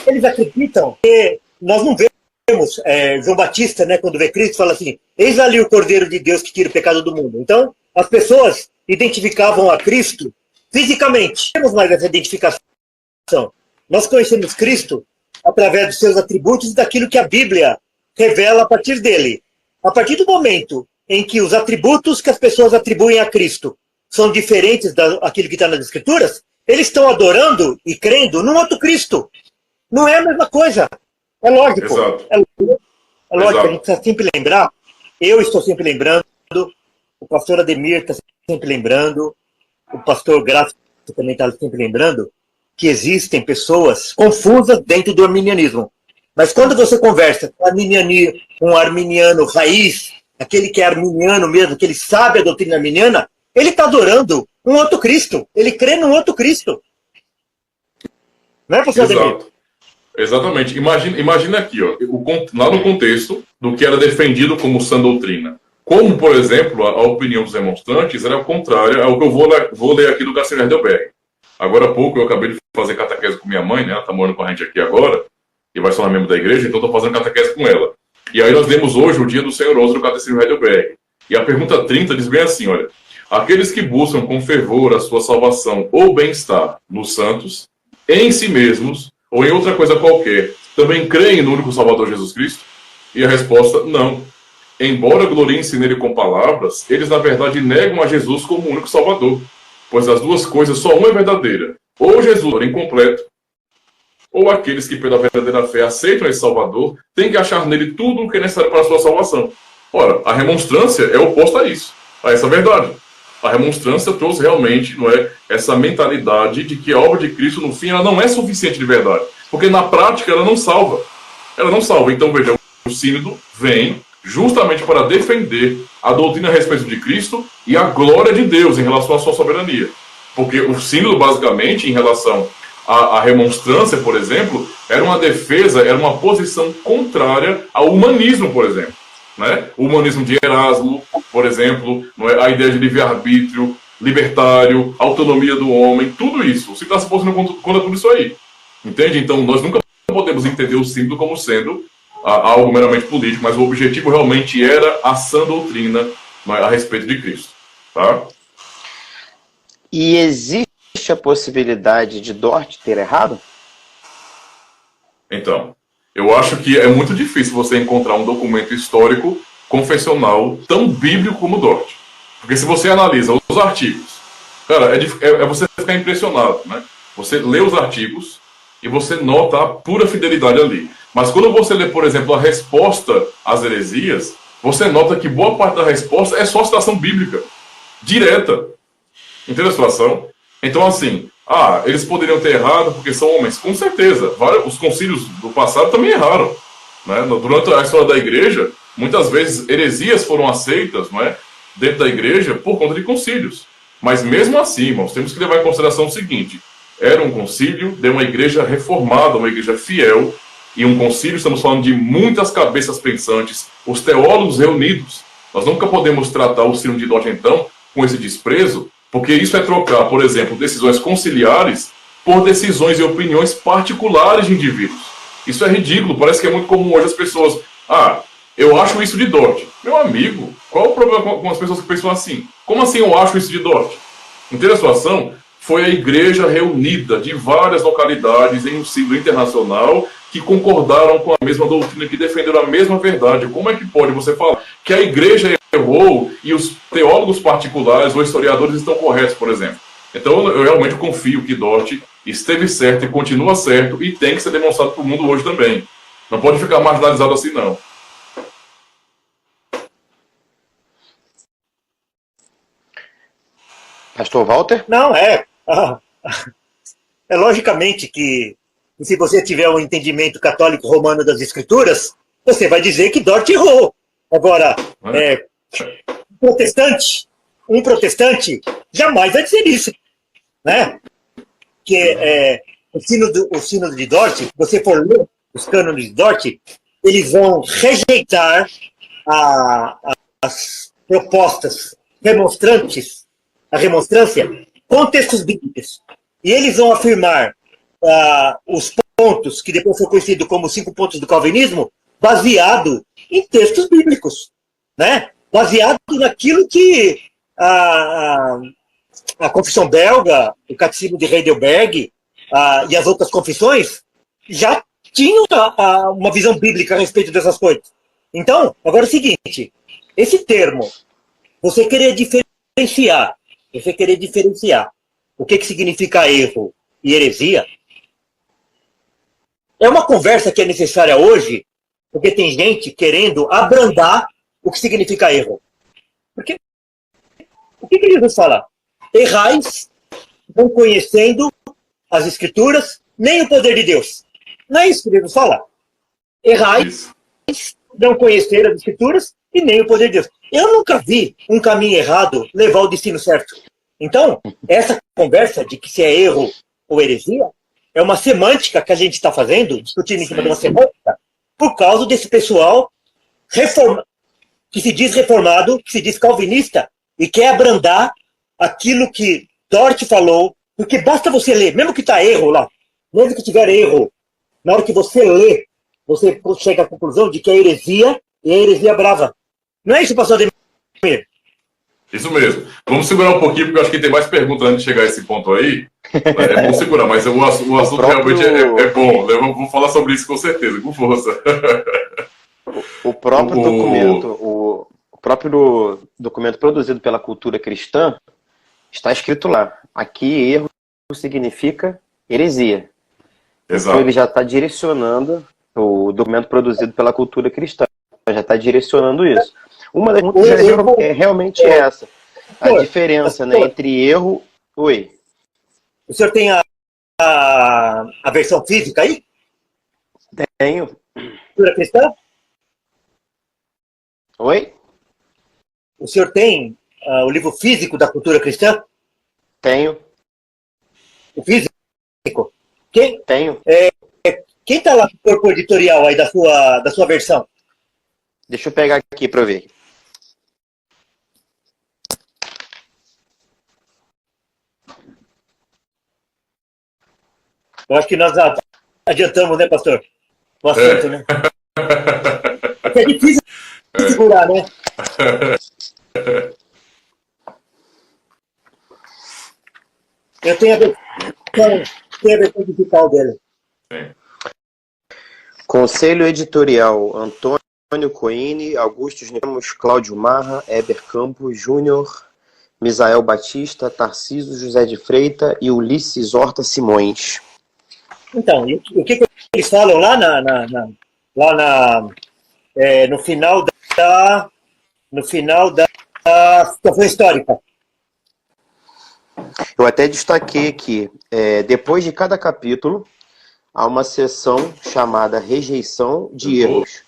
Eles acreditam que nós não vemos João Batista, né, quando vê Cristo, fala assim, eis ali o Cordeiro de Deus que tira o pecado do mundo. Então, as pessoas identificavam a Cristo fisicamente. Não temos mais essa identificação. Nós conhecemos Cristo através dos seus atributos e daquilo que a Bíblia revela a partir dele. A partir do momento em que os atributos que as pessoas atribuem a Cristo são diferentes daquilo que está nas Escrituras, eles estão adorando e crendo num outro Cristo. Não é a mesma coisa. É lógico. Exato. É lógico. Exato. A gente precisa sempre lembrar. Eu estou sempre lembrando. O pastor Ademir está sempre lembrando. O pastor Graça também está sempre lembrando que existem pessoas confusas dentro do arminianismo. Mas quando você conversa com um arminiano raiz, aquele que é arminiano mesmo, que ele sabe a doutrina arminiana, ele está adorando um outro Cristo. Ele crê num outro Cristo. Não é, pastor Ademir? Exato. Exatamente. Imagina aqui, lá no contexto do que era defendido como sã doutrina. Como, por exemplo, a opinião dos demonstrantes era contrária ao que eu vou ler aqui do Garcia Heidelberg. Agora há pouco eu acabei de fazer catequese com minha mãe, né? Ela está morando com a gente aqui agora, e vai ser uma membro da igreja, então estou fazendo catequese com ela. E aí nós lemos hoje o Dia do Senhor do Catecismo Heidelberg. E a pergunta 30 diz bem assim, olha, aqueles que buscam com fervor a sua salvação ou bem-estar nos santos, em si mesmos, ou em outra coisa qualquer, também creem no único Salvador Jesus Cristo? E a resposta, não. Embora gloriem-se nele com palavras, eles na verdade negam a Jesus como o único Salvador. Pois as duas coisas, só uma é verdadeira. Ou Jesus é incompleto, ou aqueles que pela verdadeira fé aceitam esse Salvador, têm que achar nele tudo o que é necessário para a sua salvação. Ora, a remonstrância é oposta a isso, a essa verdade. A remonstrância trouxe realmente, essa mentalidade de que a obra de Cristo, no fim, ela não é suficiente de verdade. Porque na prática ela não salva. Ela não salva. Então, veja, o sínodo vem justamente para defender a doutrina a respeito de Cristo e a glória de Deus em relação à sua soberania. Porque o sínodo, basicamente, em relação à remonstrância, por exemplo, era uma defesa, era uma posição contrária ao humanismo, por exemplo. Né? O humanismo de Erasmo, por exemplo, a ideia de livre-arbítrio, libertário, autonomia do homem, tudo isso. Você está se posicionando contra tudo isso aí. Entende? Então, nós nunca podemos entender o sínodo como sendo algo meramente político, mas o objetivo realmente era a sã doutrina a respeito de Cristo. Tá? E existe a possibilidade de Dort ter errado? Então, eu acho que é muito difícil você encontrar um documento histórico confessional tão bíblico como Dort. Porque se você analisa os artigos, cara, é você ficar impressionado, né? Você lê os artigos e você nota a pura fidelidade ali. Mas quando você lê, por exemplo, a resposta às heresias, você nota que boa parte da resposta é só citação bíblica, direta. Entende a situação? Então, assim, eles poderiam ter errado porque são homens. Com certeza. Os concílios do passado também erraram. Né? Durante a história da igreja, muitas vezes heresias foram aceitas, não é, dentro da igreja por conta de concílios. Mas mesmo assim, irmãos, temos que levar em consideração o seguinte: era um concílio de uma igreja reformada, uma igreja fiel, e um concílio, estamos falando de muitas cabeças pensantes, os teólogos reunidos. Nós nunca podemos tratar o sínodo de Dort, então, com esse desprezo, porque isso é trocar, por exemplo, decisões conciliares por decisões e opiniões particulares de indivíduos. Isso é ridículo, parece que é muito comum hoje as pessoas... eu acho isso de Dort. Meu amigo, qual o problema com as pessoas que pensam assim? Como assim eu acho isso de Dort? Entende a situação? Foi a igreja reunida de várias localidades em um sínodo internacional que concordaram com a mesma doutrina, que defenderam a mesma verdade. Como é que pode você falar que a igreja errou e os teólogos particulares ou historiadores estão corretos, por exemplo? Então eu realmente confio que Dort esteve certo e continua certo e tem que ser demonstrado para o mundo hoje também. Não pode ficar marginalizado assim, não. Pastor Walter? Não, é logicamente que e se você tiver um entendimento católico romano das escrituras, você vai dizer que Dort errou. Agora, um protestante jamais vai dizer isso, né? Que o sínodo de Dort, se você for ler os cânones de Dort, eles vão rejeitar as propostas remonstrantes, a remonstrância, com textos bíblicos. E eles vão afirmar os pontos, que depois foi conhecido como 5 pontos do calvinismo, baseado em textos bíblicos, né? Baseado naquilo que a confissão belga, o catecismo de Heidelberg e as outras confissões já tinham uma visão bíblica a respeito dessas coisas. Então, agora é o seguinte, esse termo, você querer diferenciar o que significa erro e heresia, é uma conversa que é necessária hoje, porque tem gente querendo abrandar o que significa erro. Porque o que Jesus fala? Errais, não conhecendo as Escrituras, nem o poder de Deus. Não é isso que Jesus fala? Errais, não conhecer as Escrituras e nem o poder de Deus. Eu nunca vi um caminho errado levar o destino certo. Então, essa conversa de que se é erro ou heresia é uma semântica que a gente está fazendo, discutindo em cima de uma semântica, por causa desse pessoal que se diz reformado, que se diz calvinista, e quer abrandar aquilo que Dort falou, porque basta você ler, mesmo que está erro lá, mesmo que tiver erro, na hora que você lê, você chega à conclusão de que é heresia, e é heresia brava. Não é isso, pastor Ademir? Isso mesmo. Vamos segurar um pouquinho, porque eu acho que tem mais perguntas antes de chegar a esse ponto aí. É bom segurar, mas o assunto realmente é bom. Eu vou falar sobre isso com certeza, com força. O próprio documento produzido pela cultura cristã está escrito lá. Aqui, erro significa heresia. Exato. Então ele já está direcionando o documento produzido pela cultura cristã. Já está direcionando isso. Uma das perguntas é realmente essa. A diferença, né, entre erro... Oi. O senhor tem a versão física aí? Tenho. Cultura cristã? Oi? O senhor tem o livro físico da cultura cristã? Tenho. O físico? Quem? Tenho. Quem está lá no corpo editorial aí da sua versão? Deixa eu pegar aqui para ver. Eu acho que nós adiantamos, né, pastor? O assunto, né? É difícil de segurar, né? Eu tenho a versão digital dele. Conselho editorial: Antônio Coine, Augusto Nicodemos, Cláudio Marra, Heber Campos Júnior, Misael Batista, Tarcísio José de Freitas e Ulisses Horta Simões. Então, o que eles falam lá no final da situação histórica? Eu até destaquei aqui, depois de cada capítulo, há uma seção chamada Rejeição de Erros,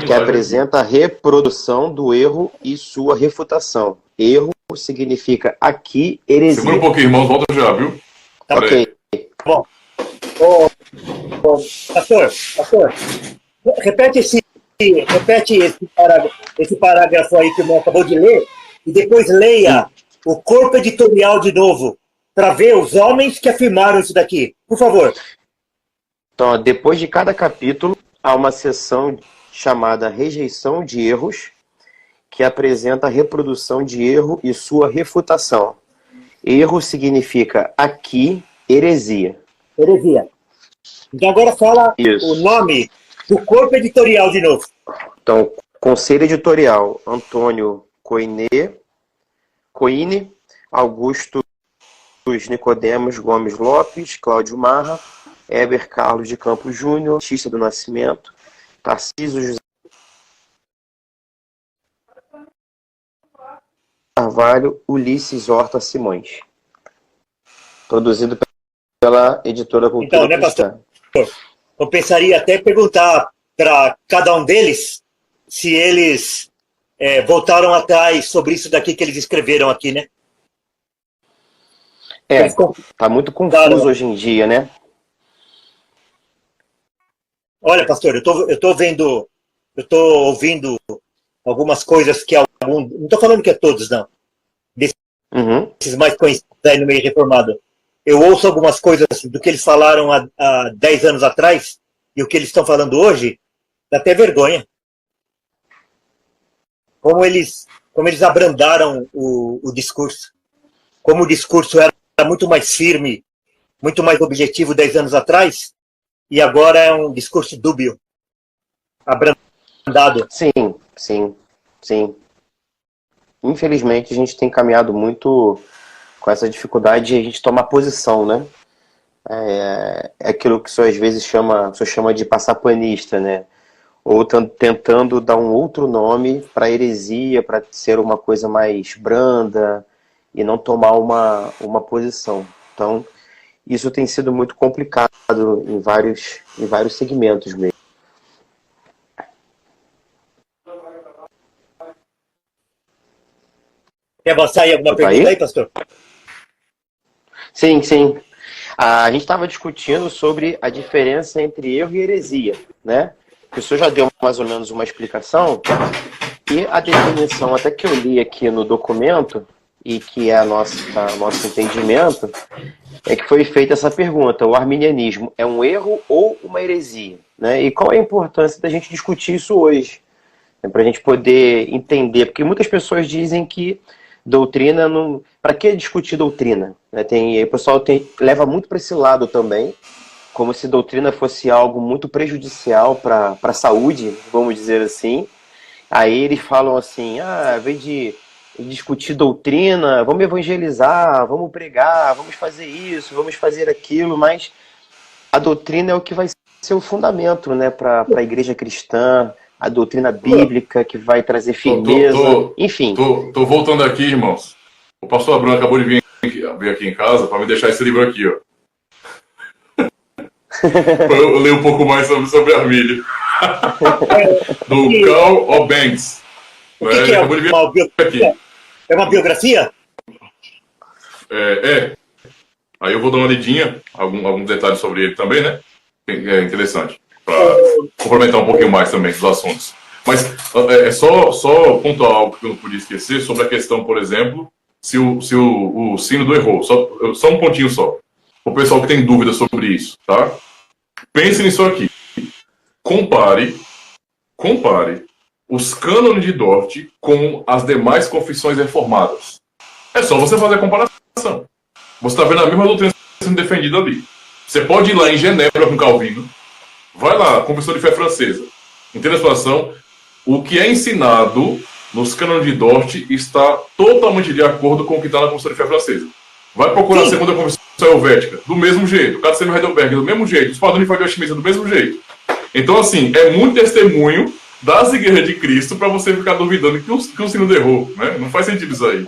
que apresenta a reprodução do erro e sua refutação. Erro significa aqui heresia. Segura um pouquinho, irmãos, volta já, viu? Tá ok. Bom, pastor, repete esse parágrafo aí que o irmão acabou de ler e depois leia o corpo editorial de novo, para ver os homens que afirmaram isso daqui. Por favor. Então, depois de cada capítulo, há uma seção chamada Rejeição de Erros, que apresenta a reprodução de erro e sua refutação. Erro significa aqui heresia. Heresia. Então agora fala o nome do corpo editorial de novo. Então, Conselho Editorial: Antônio Coine, Augusto Nicodemos Gomes Lopes, Cláudio Marra, Heber Carlos de Campos Júnior, Batista do Nascimento, Tarcísio José Carvalho, Ulisses Horta Simões. Produzido pela editora Cultura Cristã. eu pensaria até perguntar para cada um deles se eles voltaram atrás sobre isso daqui que eles escreveram aqui, né? Tá muito confuso hoje em dia, né? Olha, pastor, eu tô ouvindo algumas coisas que não tô falando que é todos, não. Desses mais conhecidos aí no meio reformado. Eu ouço algumas coisas do que eles falaram há 10 anos atrás e o que eles estão falando hoje, dá até vergonha. Como eles abrandaram o discurso. Como o discurso era muito mais firme, muito mais objetivo 10 anos atrás, e agora é um discurso dúbio, abrandado. Sim. Infelizmente, a gente tem caminhado muito com essa dificuldade de a gente tomar posição, né? É aquilo que o senhor às vezes chama de passapanista, né? Ou tentando dar um outro nome para a heresia, para ser uma coisa mais branda e não tomar uma posição. Então, isso tem sido muito complicado em vários segmentos mesmo. Quer avançar aí alguma pergunta aí, pastor? Sim. A gente estava discutindo sobre a diferença entre erro e heresia, né? O senhor já deu mais ou menos uma explicação e a definição, até que eu li aqui no documento, e que é nosso entendimento, é que foi feita essa pergunta: o arminianismo é um erro ou uma heresia? Né? E qual é a importância da gente discutir isso hoje? Para a gente poder entender, porque muitas pessoas dizem que doutrina não. Para que discutir doutrina? O pessoal leva muito para esse lado também, como se doutrina fosse algo muito prejudicial para a saúde, vamos dizer assim. Aí eles falam assim: ao invés de discutir doutrina, vamos evangelizar, vamos pregar, vamos fazer isso, vamos fazer aquilo, mas a doutrina é o que vai ser o fundamento, né, para a igreja cristã, a doutrina bíblica que vai trazer firmeza, enfim. Tô voltando aqui, irmãos. O pastor Abrão acabou de vir aqui em casa para me deixar esse livro aqui, ó. Para eu ler um pouco mais sobre Armínio. Do Carl O. Banks. O que é uma biografia? É uma biografia? Aí eu vou dar uma lidinha, alguns detalhes sobre ele também, né? É interessante. Para complementar um pouquinho mais também dos assuntos. Mas é só pontuar algo que eu não podia esquecer sobre a questão, por exemplo, se o sínodo errou. Só um pontinho só. O pessoal que tem dúvidas sobre isso, tá? Pense nisso aqui. Compare os cânones de Dort com as demais confissões reformadas. É só você fazer a comparação. Você está vendo a mesma doutrina sendo defendida ali. Você pode ir lá em Genebra com Calvino, vai lá, Confissão de Fé Francesa. Entende a situação? O que é ensinado nos cânones de Dort está totalmente de acordo com o que está na Confissão de Fé Francesa. Vai procurar a segunda Confissão Helvética, do mesmo jeito. O Catecismo Heidelberg, do mesmo jeito. Os padrões de Westminster, do mesmo jeito. Então, assim, é muito testemunho das igrejas de Cristo para você ficar duvidando que o sínodo errou, né? Não faz sentido isso aí.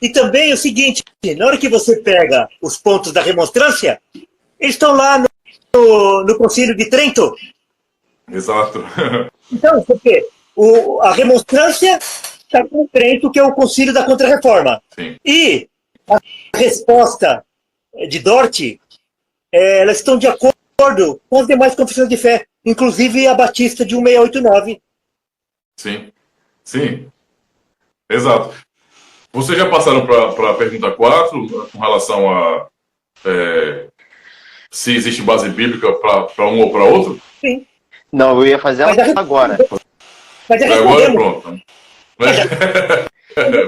E também é o seguinte, na hora que você pega os pontos da remonstrância, eles estão lá no Concílio de Trento. Exato. Então, porque a remonstrância está com Trento, que é o Concílio da Contra-Reforma. Sim. E a resposta de Dort, elas estão de acordo com as demais confissões de fé, inclusive a Batista de 1689. Sim. Exato. Vocês já passaram para a pergunta 4, com relação a se existe base bíblica para um ou para outro? Sim. Não, eu ia fazer ela agora. Mas já agora respondemos. pronto.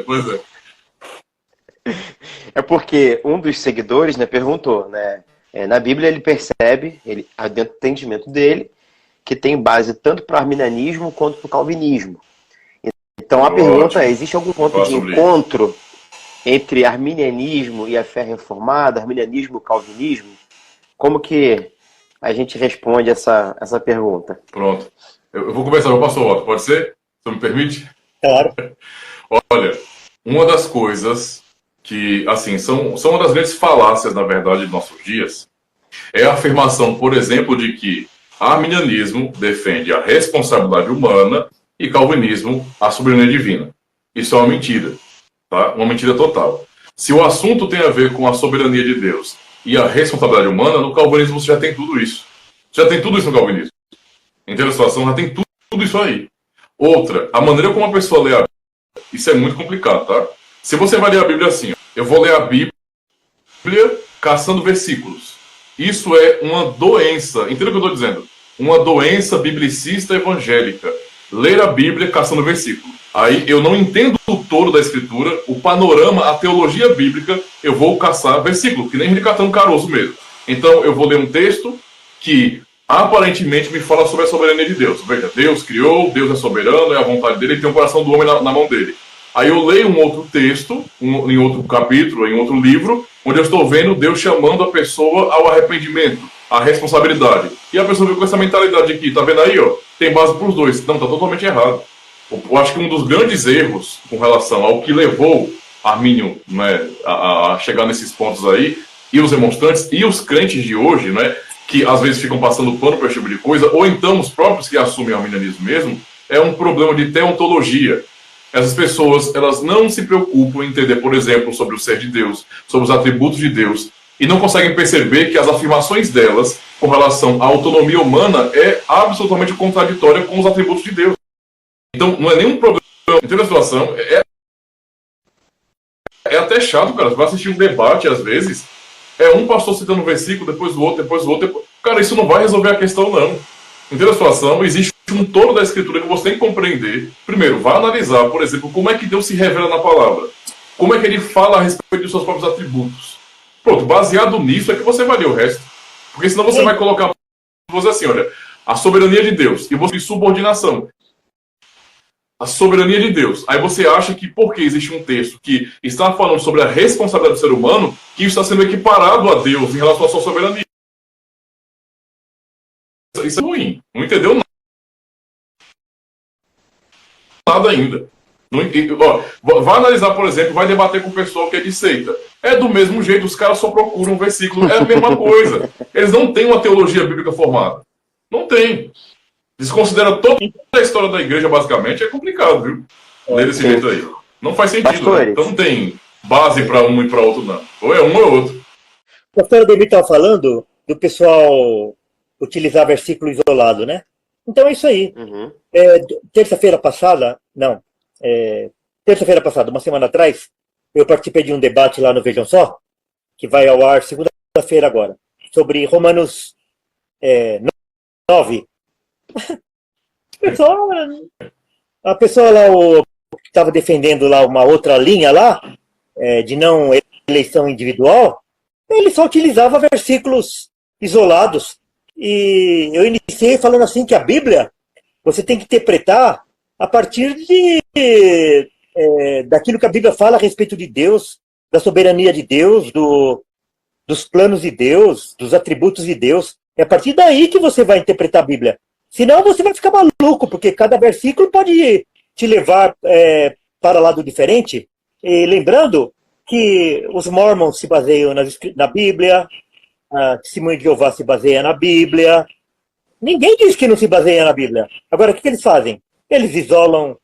Pois é. É porque um dos seguidores, né, perguntou, né? Na Bíblia ele percebe, dentro do entendimento dele, que tem base tanto para o arminianismo quanto para o calvinismo. Então a pergunta é: existe algum ponto de encontro entre arminianismo e a fé reformada, arminianismo e calvinismo? Como que a gente responde essa pergunta? Pronto. Eu vou começar, eu passo o outro, pode ser? Você me permite? Claro. Olha, uma das coisas que, assim, são uma das grandes falácias, na verdade, de nossos dias, É a afirmação, por exemplo, de que arminianismo defende a responsabilidade humana e calvinismo a soberania divina. Isso é uma mentira, tá? Uma mentira total. Se o assunto tem a ver com a soberania de Deus e a responsabilidade humana, no calvinismo você já tem tudo isso. Já tem tudo isso no calvinismo. Entendeu a situação? Já tem tudo isso aí. Outra, a maneira como a pessoa lê a Bíblia, isso é muito complicado, tá? Se você vai ler a Bíblia assim, ó, eu vou ler a Bíblia caçando versículos. Isso é uma doença. Entendeu o que eu estou dizendo? Uma doença biblicista evangélica. Ler a Bíblia caçando versículo. Aí eu não entendo o todo da escritura, o panorama, a teologia bíblica, eu vou caçar versículo, que nem catando caroço mesmo. Então eu vou ler um texto que aparentemente me fala sobre a soberania de Deus. Veja, Deus criou, Deus é soberano, é a vontade dele, ele tem o coração do homem na mão dele. Aí eu leio um outro texto, em outro capítulo, em outro livro, onde eu estou vendo Deus chamando a pessoa ao arrependimento, à responsabilidade. E a pessoa fica com essa mentalidade aqui, tá vendo aí, ó? Tem base para os dois. Não, tá totalmente errado. Eu acho que um dos grandes erros com relação ao que levou Armínio, né, a chegar nesses pontos aí, e os demonstrantes, e os crentes de hoje, né, que às vezes ficam passando pano para esse tipo de coisa, ou então os próprios que assumem o arminianismo mesmo, é um problema de teontologia. Essas pessoas, elas não se preocupam em entender, por exemplo, sobre o ser de Deus, sobre os atributos de Deus, e não conseguem perceber que as afirmações delas com relação à autonomia humana é absolutamente contraditória com os atributos de Deus. Então, não é nenhum problema. Entendeu a situação? É até chato, cara. Você vai assistir um debate, às vezes, é um pastor citando um versículo, depois o outro, depois o outro. Cara, isso não vai resolver a questão, não. Entendeu a situação? Existe um todo da escritura que você tem que compreender. Primeiro, vai analisar, por exemplo, como é que Deus se revela na palavra. Como é que ele fala a respeito dos seus próprios atributos. Pronto, baseado nisso é que você vai ler o resto. Porque senão você vai colocar você assim, olha, a soberania de Deus e você subordinação. A soberania de Deus. Aí você acha que porque existe um texto que está falando sobre a responsabilidade do ser humano, que isso está sendo equiparado a Deus em relação à sua soberania. Isso é ruim. Não entendeu nada ainda. Não, ó, vai analisar, por exemplo, vai debater com o pessoal que é de seita. É do mesmo jeito, os caras só procuram um versículo. É a mesma coisa. Eles não têm uma teologia bíblica formada. Não tem. Desconsidera toda a história da igreja, basicamente, é complicado, viu? Ler desse jeito aí. Não faz sentido, né? Então não tem base para um e para outro, não. Ou é um ou é outro. O pastor Ademir estava falando do pessoal utilizar versículo isolado, né? Então é isso aí. Uhum. Terça-feira passada, uma semana atrás, eu participei de um debate lá no Vejam Só, que vai ao ar segunda-feira agora, sobre Romanos 9. A pessoa lá que estava defendendo lá uma outra linha lá, de não eleição individual, ele só utilizava versículos isolados. E eu iniciei falando assim que a Bíblia você tem que interpretar a partir daquilo que a Bíblia fala a respeito de Deus, da soberania de Deus, dos planos de Deus, dos atributos de Deus. É a partir daí que você vai interpretar a Bíblia. Senão você vai ficar maluco, porque cada versículo pode te levar para lado diferente. E lembrando que os mormons se baseiam na Bíblia, a Testemunha de Jeová se baseia na Bíblia. Ninguém diz que não se baseia na Bíblia. Agora, o que eles fazem? Eles isolam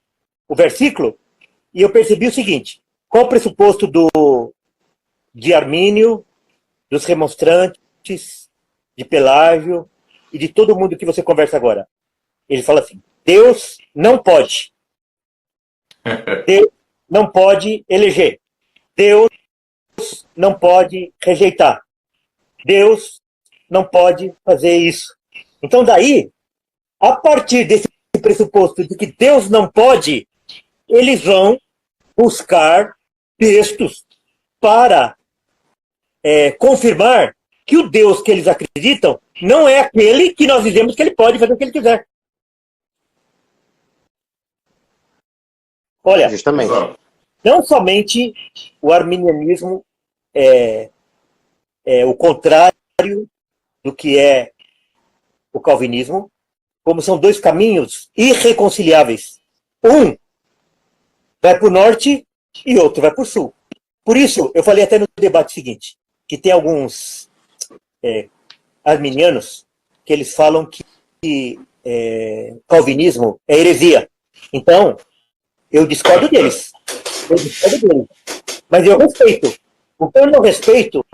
o versículo, e eu percebi o seguinte: qual o pressuposto de Armínio, dos remonstrantes, de Pelágio e de todo mundo que você conversa agora? Ele fala assim: Deus não pode. Deus não pode eleger. Deus não pode rejeitar. Deus não pode fazer isso. Então daí, a partir desse pressuposto de que Deus não pode, eles vão buscar textos para confirmar que o Deus que eles acreditam não é aquele que nós dizemos que ele pode fazer o que ele quiser. Olha, justamente. Não somente o arminianismo é o contrário do que é o calvinismo, como são dois caminhos irreconciliáveis. Um vai para o norte e outro vai para o sul. Por isso, eu falei até no debate seguinte, que tem alguns arminianos que eles falam que calvinismo é heresia. Então, eu discordo deles. Mas eu respeito. O que eu não respeito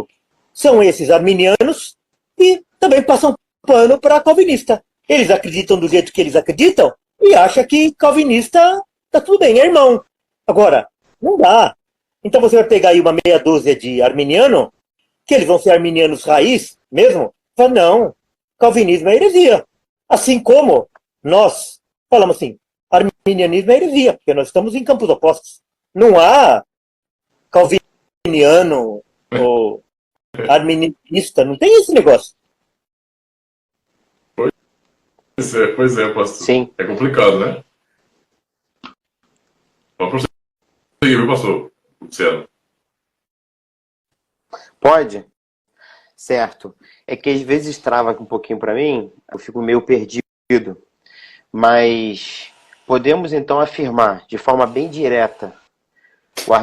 são esses arminianos que também passam pano para calvinista. Eles acreditam do jeito que eles acreditam e acham que calvinista tá tudo bem, é irmão. Agora, não dá. Então você vai pegar aí uma meia dúzia de arminiano, que eles vão ser arminianos raiz mesmo, fala, não, calvinismo é heresia. Assim como nós falamos assim, arminianismo é heresia, porque nós estamos em campos opostos. Não há calviniano ou arminianista, não tem esse negócio. Pois é, pastor. Sim. É complicado, né? Vamos prosseguir, viu, pastor? Luciano. Pode? Certo. É que às vezes trava um pouquinho para mim, eu fico meio perdido. Mas podemos então afirmar de forma bem direta: o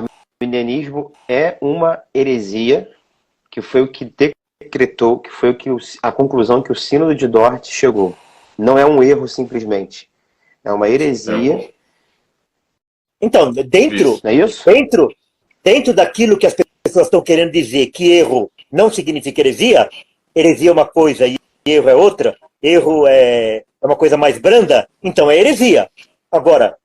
arminianismo é uma heresia, que foi o que decretou, que foi a conclusão que o Sínodo de Dort chegou. Não é um erro simplesmente. É uma heresia. Então, dentro, não é isso? dentro daquilo que as pessoas estão querendo dizer que erro não significa heresia é uma coisa e erro é outra, erro é uma coisa mais branda, então é heresia. Agora,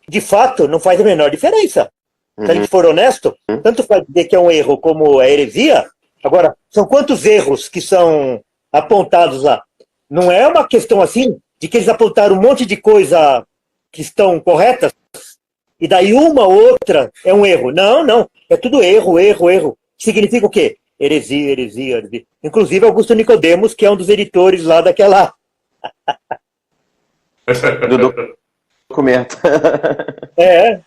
de fato, não faz a menor diferença. Se a gente for honesto, tanto faz dizer que é um erro como é heresia. Agora, são quantos erros que são apontados lá? Não é uma questão assim de que eles apontaram um monte de coisa que estão corretas e daí uma ou outra é um erro. Não. É tudo erro. Significa o quê? Heresia. Inclusive Augusto Nicodemos, que é um dos editores lá daquela... do documento. É.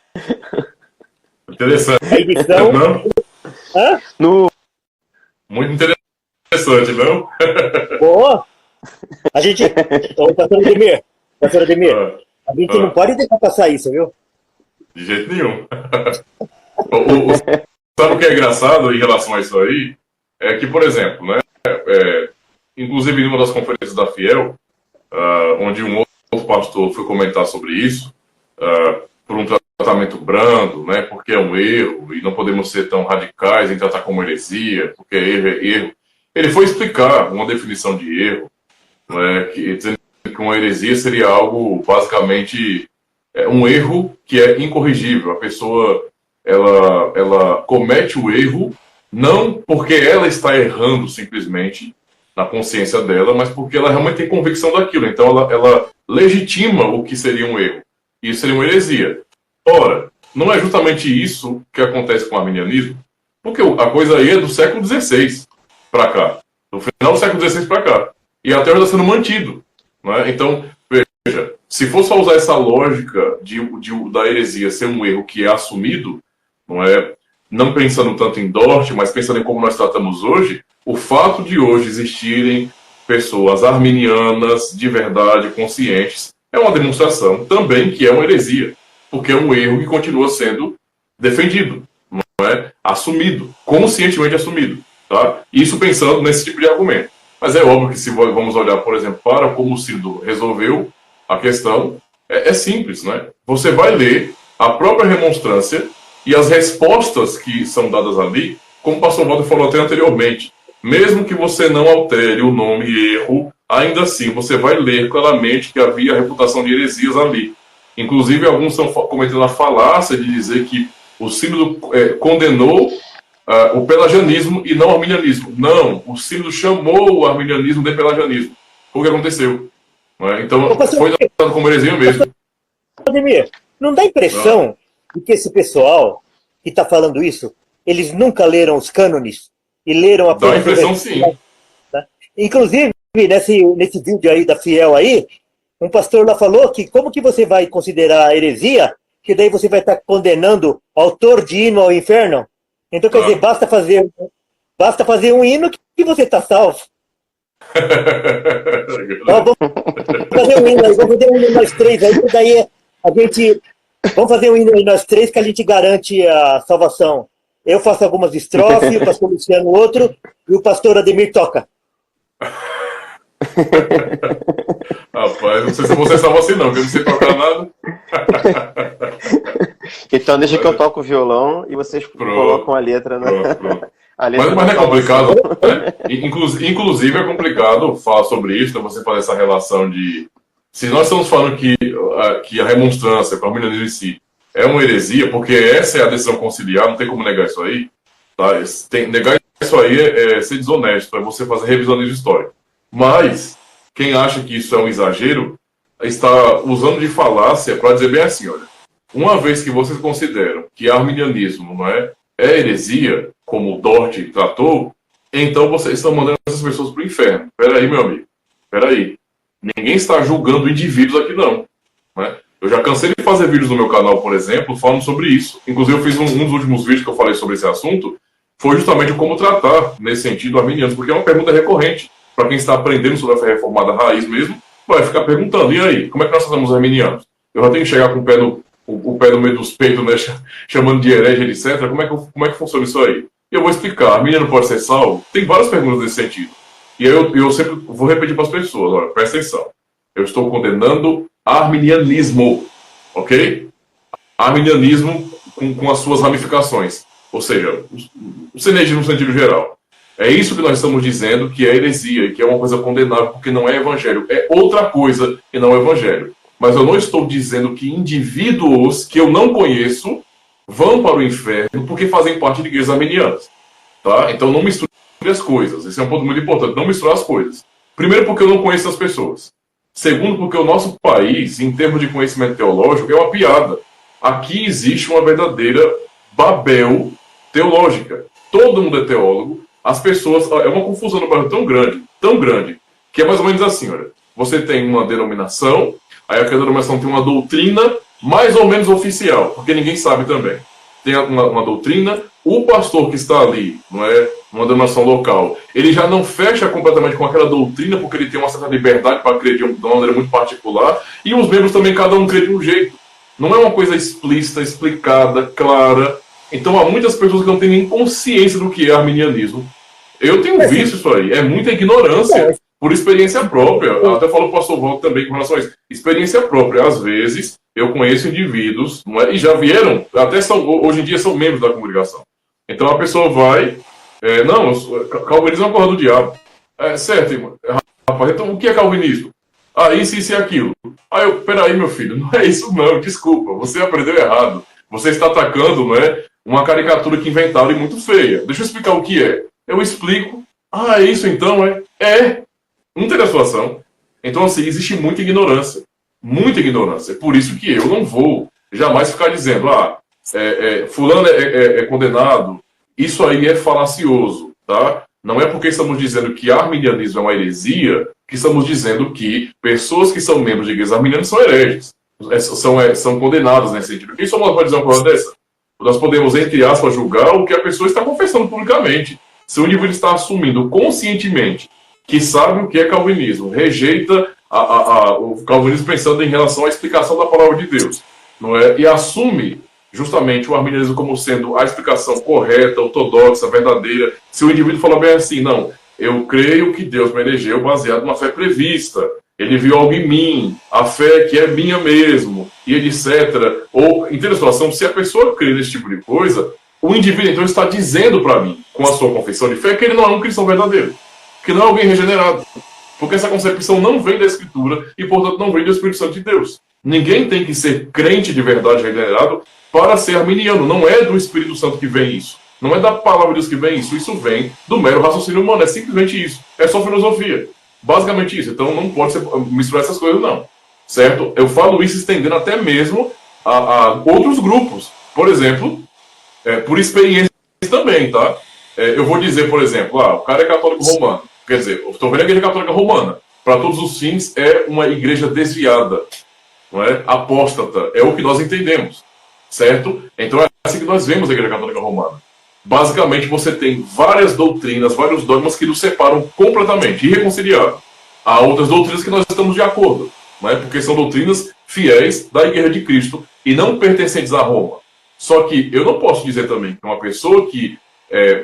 Interessante. A edição... Não? Hã? Muito interessante, não? Boa! A gente... Ô, pastor Ademir, a gente não pode deixar passar isso, viu? De jeito nenhum. Sabe o que é engraçado em relação a isso aí? É que, por exemplo, né, inclusive em uma das conferências da Fiel, onde um outro pastor foi comentar sobre isso, por um tratamento brando, né, porque é um erro e não podemos ser tão radicais em tratar como heresia, porque erro é erro. Ele foi explicar uma definição de erro, né, dizendo que uma heresia seria algo, basicamente, um erro que é incorrigível. A pessoa ela comete o erro não porque ela está errando simplesmente na consciência dela, mas porque ela realmente tem convicção daquilo. Então ela legitima o que seria um erro. Isso seria uma heresia. Ora, não é justamente isso que acontece com o arminianismo, porque a coisa aí é do século XVI para cá, do final do século XVI para cá, e até hoje está sendo mantido, né? Então, veja, se for só usar essa lógica da heresia ser um erro que é assumido, não pensando tanto em Dort, mas pensando em como nós tratamos hoje, o fato de hoje existirem pessoas arminianas de verdade, conscientes, é uma demonstração também que é uma heresia, porque é um erro que continua sendo defendido, não é? Assumido, conscientemente assumido. Tá? Isso pensando nesse tipo de argumento. Mas é óbvio que se vamos olhar, por exemplo, para como o Sínodo resolveu a questão, é simples, né? Você vai ler a própria remonstrância e as respostas que são dadas ali, como o pastor Walter falou até anteriormente, mesmo que você não altere o nome erro, ainda assim você vai ler claramente que havia reputação de heresias ali. Inclusive, alguns estão cometendo a falácia de dizer que o Sínodo condenou o pelagianismo e não o arminianismo. Não, o Sínodo chamou o arminianismo de pelagianismo. Foi o que aconteceu. Então, foi tratado como heresia mesmo. Ademir, não dá impressão de que esse pessoal que está falando isso, eles nunca leram os cânones e leram a... Dá a impressão, sim. Tá? Inclusive, nesse vídeo aí da Fiel aí, um pastor lá falou que como que você vai considerar heresia, que daí você vai estar condenando autor de hino ao inferno? Então, quer dizer, basta fazer um hino que você está salvo. Vamos fazer um hino aí, vamos fazer um hino nós três aí, daí a gente... Vamos fazer um hino aí nós três que a gente garante a salvação. Eu faço algumas estrofes, o pastor Luciano outro, e o pastor Ademir toca. Rapaz, não sei se você estava assim, não, porque eu não sei tocar nada. Então deixa que eu toco o violão e vocês colocam a letra, né? Pronto. A letra Mas é complicado, né? Inclusive é complicado falar sobre isso, né? Você fazer essa relação de... Se nós estamos falando que a remonstrância, para o arminianismo em si, é uma heresia, porque essa é a decisão conciliar, não tem como negar isso aí, tá? Negar isso aí é ser desonesto, é você fazer revisionismo histórico. Mas, quem acha que isso é um exagero, está usando de falácia para dizer bem assim, olha, uma vez que vocês consideram que arminianismo não é heresia, como o Dort tratou, então vocês estão mandando essas pessoas para o inferno. Peraí, meu amigo, peraí. Ninguém está julgando indivíduos aqui, não. Né? Eu já cansei de fazer vídeos no meu canal, por exemplo, falando sobre isso. Inclusive, eu fiz um dos últimos vídeos que eu falei sobre esse assunto, foi justamente como tratar, nesse sentido, arminianos, porque é uma pergunta recorrente. Para quem está aprendendo sobre a fé reformada raiz mesmo, vai ficar perguntando, e aí, como é que nós somos arminianos? Eu já tenho que chegar com o pé no meio dos peitos, né, chamando de herege, etc. Como é que funciona isso aí? E eu vou explicar. Arminiano pode ser salvo? Tem várias perguntas nesse sentido. E eu sempre vou repetir para as pessoas, olha, presta atenção. Eu estou condenando arminianismo, ok? Arminianismo com as suas ramificações. Ou seja, o sinergismo no sentido geral. É isso que nós estamos dizendo que é heresia e que é uma coisa condenável porque não é evangelho. É outra coisa que não é evangelho. Mas eu não estou dizendo que indivíduos que eu não conheço vão para o inferno porque fazem parte de igrejas arminianas. Tá? Então não misture as coisas. Esse é um ponto muito importante. Não misturar as coisas. Primeiro, porque eu não conheço as pessoas. Segundo, porque o nosso país, em termos de conhecimento teológico, é uma piada. Aqui existe uma verdadeira Babel teológica. Todo mundo é teólogo. As pessoas... É uma confusão no Brasil tão grande, que é mais ou menos assim, olha. Você tem uma denominação, aí aquela denominação tem uma doutrina mais ou menos oficial, porque ninguém sabe também. Tem uma doutrina, o pastor que está ali, não é, numa denominação local, ele já não fecha completamente com aquela doutrina, porque ele tem uma certa liberdade para crer de uma maneira muito particular, e os membros também, cada um crê de um jeito. Não é uma coisa explícita, explicada, clara. Então há muitas pessoas que não têm nem consciência do que é arminianismo. Eu tenho visto isso aí, é muita ignorância. Por experiência própria, eu até falo para o pastor Walter também com relação a isso. Experiência própria, às vezes, eu conheço indivíduos, não é, e já vieram, hoje em dia são membros da congregação. Então a pessoa vai, calvinismo é uma coisa do diabo. Certo, irmão. Rapaz, então o que é calvinismo? Isso e aquilo. Peraí, meu filho, não é isso não, desculpa, você aprendeu errado. Você está atacando, não é, uma caricatura que inventaram e muito feia. Deixa eu explicar o que é. Eu explico. É isso então, é. Não tem situação. Então, assim, existe muita ignorância. Muita ignorância. Por isso que eu não vou jamais ficar dizendo, fulano é condenado. Isso aí é falacioso, tá? Não é porque estamos dizendo que arminianismo é uma heresia que estamos dizendo que pessoas que são membros de igrejas arminianas são hereges. São condenadas nesse sentido. Quem somos nós para dizer uma coisa dessa? Nós podemos, entre aspas, julgar o que a pessoa está confessando publicamente. Se o indivíduo está assumindo conscientemente que sabe o que é calvinismo, rejeita o calvinismo pensando em relação à explicação da palavra de Deus, não é? E assume justamente o arminianismo como sendo a explicação correta, ortodoxa, verdadeira. Se o indivíduo fala bem assim, não, eu creio que Deus me elegeu baseado numa fé prevista, ele viu algo em mim, a fé que é minha mesmo, e etc. Ou, em terceira situação, se a pessoa crê nesse tipo de coisa, o indivíduo então está dizendo para mim, com a sua confissão de fé, que ele não é um cristão verdadeiro, que não é alguém regenerado. Porque essa concepção não vem da Escritura e, portanto, não vem do Espírito Santo de Deus. Ninguém tem que ser crente de verdade regenerado para ser arminiano. Não é do Espírito Santo que vem isso. Não é da palavra de Deus que vem isso. Isso vem do mero raciocínio humano. É simplesmente isso. É só filosofia. Basicamente isso. Então não pode misturar essas coisas, não. Certo? Eu falo isso estendendo até mesmo a outros grupos. Por exemplo, por experiência também, tá? Eu vou dizer, por exemplo, o cara é católico romano. Quer dizer, eu estou vendo a igreja católica romana. Para todos os fins, é uma igreja desviada. Não é? Apóstata. É o que nós entendemos. Certo? Então é assim que nós vemos a igreja católica romana. Basicamente, você tem várias doutrinas, vários dogmas que nos separam completamente, irreconciliáveis. Há outras doutrinas que nós estamos de acordo. Não é? Porque são doutrinas fiéis da igreja de Cristo e não pertencentes a Roma. Só que eu não posso dizer também que uma pessoa que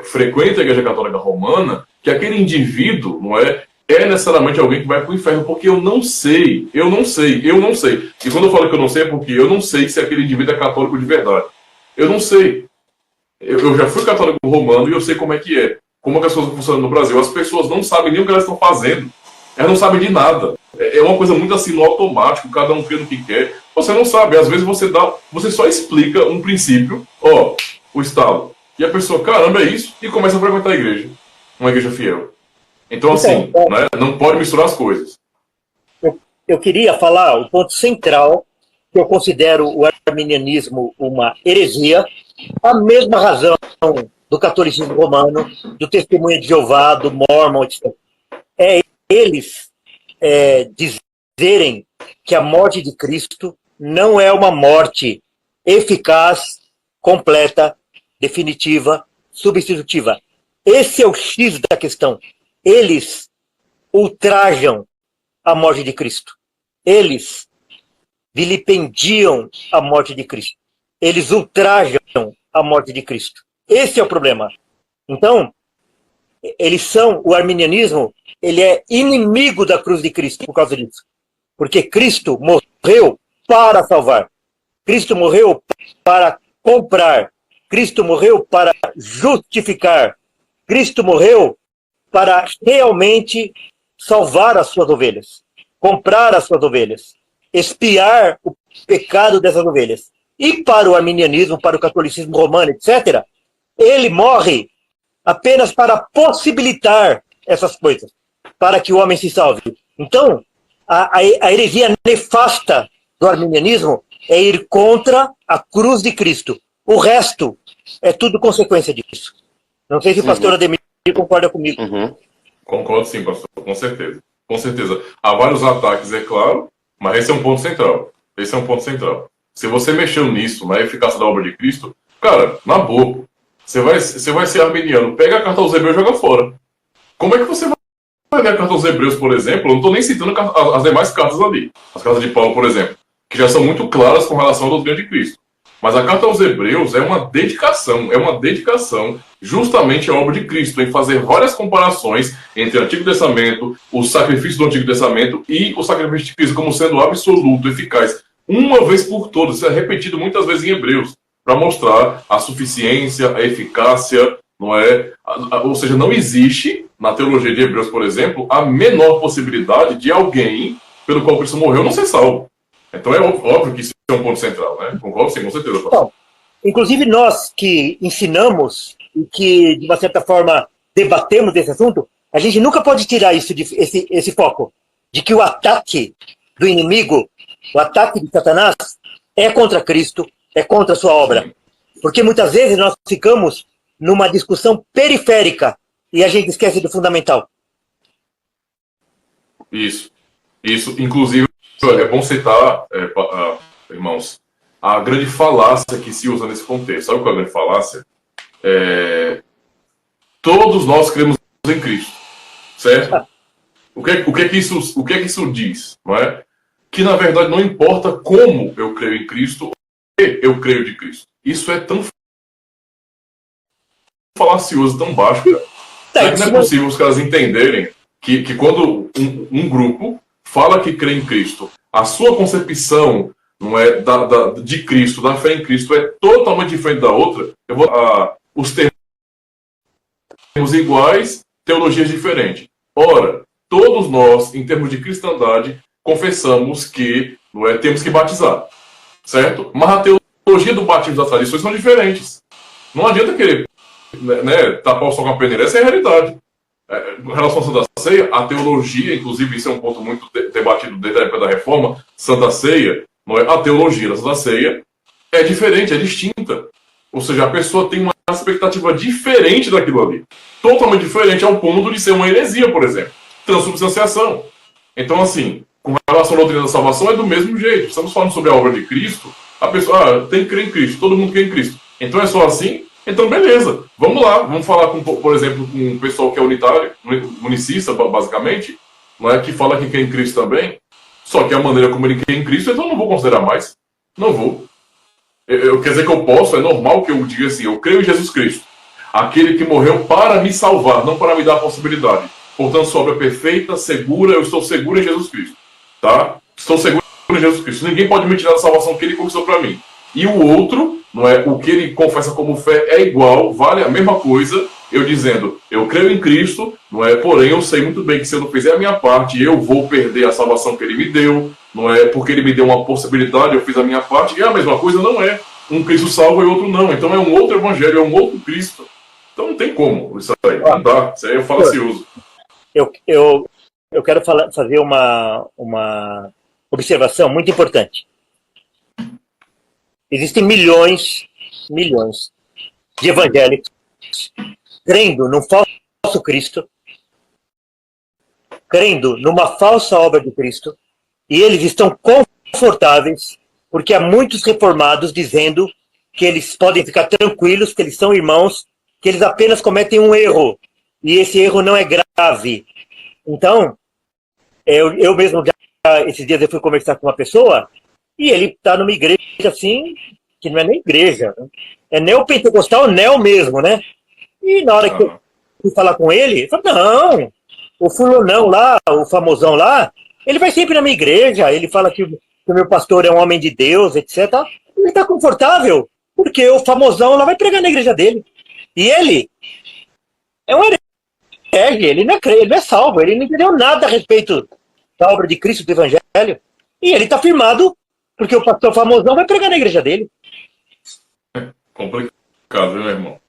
frequenta a igreja católica romana, que aquele indivíduo, não é, é necessariamente alguém que vai para o inferno, porque eu não sei. E quando eu falo que eu não sei, é porque eu não sei se aquele indivíduo é católico de verdade. Eu não sei. Eu já fui católico romano e eu sei como é que é. Como é que as coisas funcionam no Brasil. As pessoas não sabem nem o que elas estão fazendo. Elas não sabem de nada. É uma coisa muito assim, no automático, cada um crê no que quer. Você não sabe. Às vezes você só explica um princípio, o Estado. E a pessoa, caramba, é isso, e começa a frequentar a igreja. Uma igreja fiel. Então, assim, né, não pode misturar as coisas. Eu queria falar o ponto central, que eu considero o arminianismo uma heresia, a mesma razão do catolicismo romano, do testemunho de Jeová, do Mormon, etc. É eles dizerem que a morte de Cristo não é uma morte eficaz, completa, definitiva, substitutiva. Esse é o X da questão. Eles ultrajam a morte de Cristo. Eles vilipendiam a morte de Cristo. Eles ultrajam a morte de Cristo. Esse é o problema. Então, o arminianismo, ele é inimigo da cruz de Cristo por causa disso. Porque Cristo morreu para salvar. Cristo morreu para comprar. Cristo morreu para justificar. Cristo morreu para realmente salvar as suas ovelhas, comprar as suas ovelhas, expiar o pecado dessas ovelhas. E para o arminianismo, para o catolicismo romano, etc., ele morre apenas para possibilitar essas coisas, para que o homem se salve. Então, a heresia nefasta do arminianismo é ir contra a cruz de Cristo. O resto é tudo consequência disso. Não sei se o pastor Ademir concorda comigo. Concordo sim, pastor, com certeza. Com certeza. Há vários ataques, é claro, mas esse é um ponto central. Esse é um ponto central. Se você mexeu nisso, na eficácia da obra de Cristo, cara, na boa, você vai ser arminiano, pega a carta aos Hebreus e joga fora. Como é que você vai ler a carta aos Hebreus, por exemplo? Eu não estou nem citando as demais cartas ali. As cartas de Paulo, por exemplo, que já são muito claras com relação à doutrina de Cristo. Mas a carta aos Hebreus é uma dedicação justamente à obra de Cristo, em fazer várias comparações entre o Antigo Testamento, o sacrifício do Antigo Testamento e o sacrifício de Cristo como sendo absoluto, eficaz. Uma vez por todas, isso é repetido muitas vezes em Hebreus, para mostrar a suficiência, a eficácia, não é? Ou seja, não existe, na teologia de Hebreus, por exemplo, a menor possibilidade de alguém pelo qual Cristo morreu não ser salvo. Então é óbvio que isso é um ponto central, né? Concordo sim, com certeza. Então, inclusive nós que ensinamos e que, de uma certa forma, debatemos esse assunto, a gente nunca pode tirar esse foco de que o ataque do inimigo, o ataque de Satanás, é contra Cristo, é contra a sua obra. Porque muitas vezes nós ficamos numa discussão periférica e a gente esquece do fundamental. Isso. Inclusive, é bom citar, irmãos, a grande falácia que se usa nesse contexto. Sabe qual é a grande falácia? Todos nós cremos em Cristo, certo? O que é que isso diz? Não é? Que, na verdade, não importa como eu creio em Cristo, eu creio de Cristo. Isso é tão falacioso, tão baixo, cara. Não é possível os caras entenderem que quando um grupo fala que crê em Cristo, a sua concepção não é de Cristo, da fé em Cristo, é totalmente diferente da outra. Eu vou os termos iguais, teologias diferentes. Ora, todos nós, em termos de cristandade, confessamos que não é, temos que batizar, certo? Mas a teologia do batismo das tradições são diferentes. Não adianta querer tapar o sol com a peneira, essa é a realidade. Em relação à Santa Ceia, a teologia, inclusive isso é um ponto muito debatido desde a época da Reforma, Santa Ceia, não é? A teologia da Santa Ceia é diferente, é distinta. Ou seja, a pessoa tem uma expectativa diferente daquilo ali. Totalmente diferente ao ponto de ser uma heresia, por exemplo. Transubstanciação. Então, assim, com relação à doutrina da salvação, é do mesmo jeito. Estamos falando sobre a obra de Cristo, a pessoa tem que crer em Cristo, todo mundo crê em Cristo. Então é só assim? Então, beleza. Vamos lá. Vamos falar, por exemplo, com um pessoal que é unitário, unicista, basicamente, não é? Que fala que crê em Cristo também. Só que a maneira como ele crê em Cristo, então eu não vou considerar mais. Não vou. Quer dizer que eu posso, é normal que eu diga assim, eu creio em Jesus Cristo. Aquele que morreu para me salvar, não para me dar a possibilidade. portanto sua obra é perfeita, segura, eu estou seguro em Jesus Cristo, tá? Estou seguro em Jesus Cristo. Ninguém pode me tirar da salvação que ele conquistou para mim. E o outro, não é, o que ele confessa como fé é igual, vale a mesma coisa, eu dizendo, eu creio em Cristo, não é, porém eu sei muito bem que se eu não fizer a minha parte, eu vou perder a salvação que ele me deu, não é, porque ele me deu uma possibilidade, eu fiz a minha parte, e a mesma coisa não é. Um Cristo salva e outro não. Então é um outro evangelho, é um outro Cristo. Então não tem como isso aí, não dá. Isso aí é falacioso. Eu quero fazer uma observação muito importante. Existem milhões de evangélicos crendo num falso Cristo, crendo numa falsa obra de Cristo, e eles estão confortáveis porque há muitos reformados dizendo que eles podem ficar tranquilos, que eles são irmãos, que eles apenas cometem um erro, e esse erro não é grave. Então, eu mesmo, esses dias eu fui conversar com uma pessoa, e ele está numa igreja assim, que não é nem igreja, é neopentecostal, neo mesmo, né? E na hora que eu fui falar com ele, ele falou, não, o fulanão lá, o famosão lá, ele vai sempre na minha igreja, ele fala que o meu pastor é um homem de Deus, etc. Ele está confortável, porque o famosão lá vai pregar na igreja dele. E ele é um herege, ele não é salvo, ele não entendeu nada a respeito da obra de Cristo, do Evangelho. E ele está firmado, porque o pastor famosão vai pregar na igreja dele. Complicado, viu, meu irmão?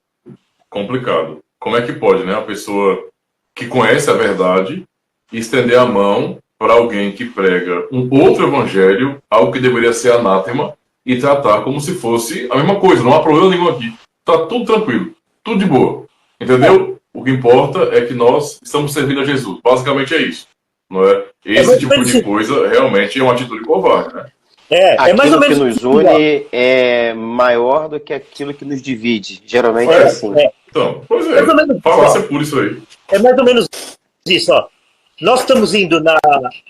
Complicado. Como é que pode, né? A pessoa que conhece a verdade estender a mão para alguém que prega um outro evangelho, algo que deveria ser anátema, e tratar como se fosse a mesma coisa, não há problema nenhum aqui. Tá tudo tranquilo, tudo de boa. Entendeu? O que importa é que nós estamos servindo a Jesus. Basicamente é isso. Não é? Esse tipo de coisa realmente é uma atitude covarde, né? É mais ou menos que nos une é maior do que aquilo que nos divide. Geralmente é assim. Então, pois é. Falácia por isso aí. É mais ou menos isso, ó. Nós estamos indo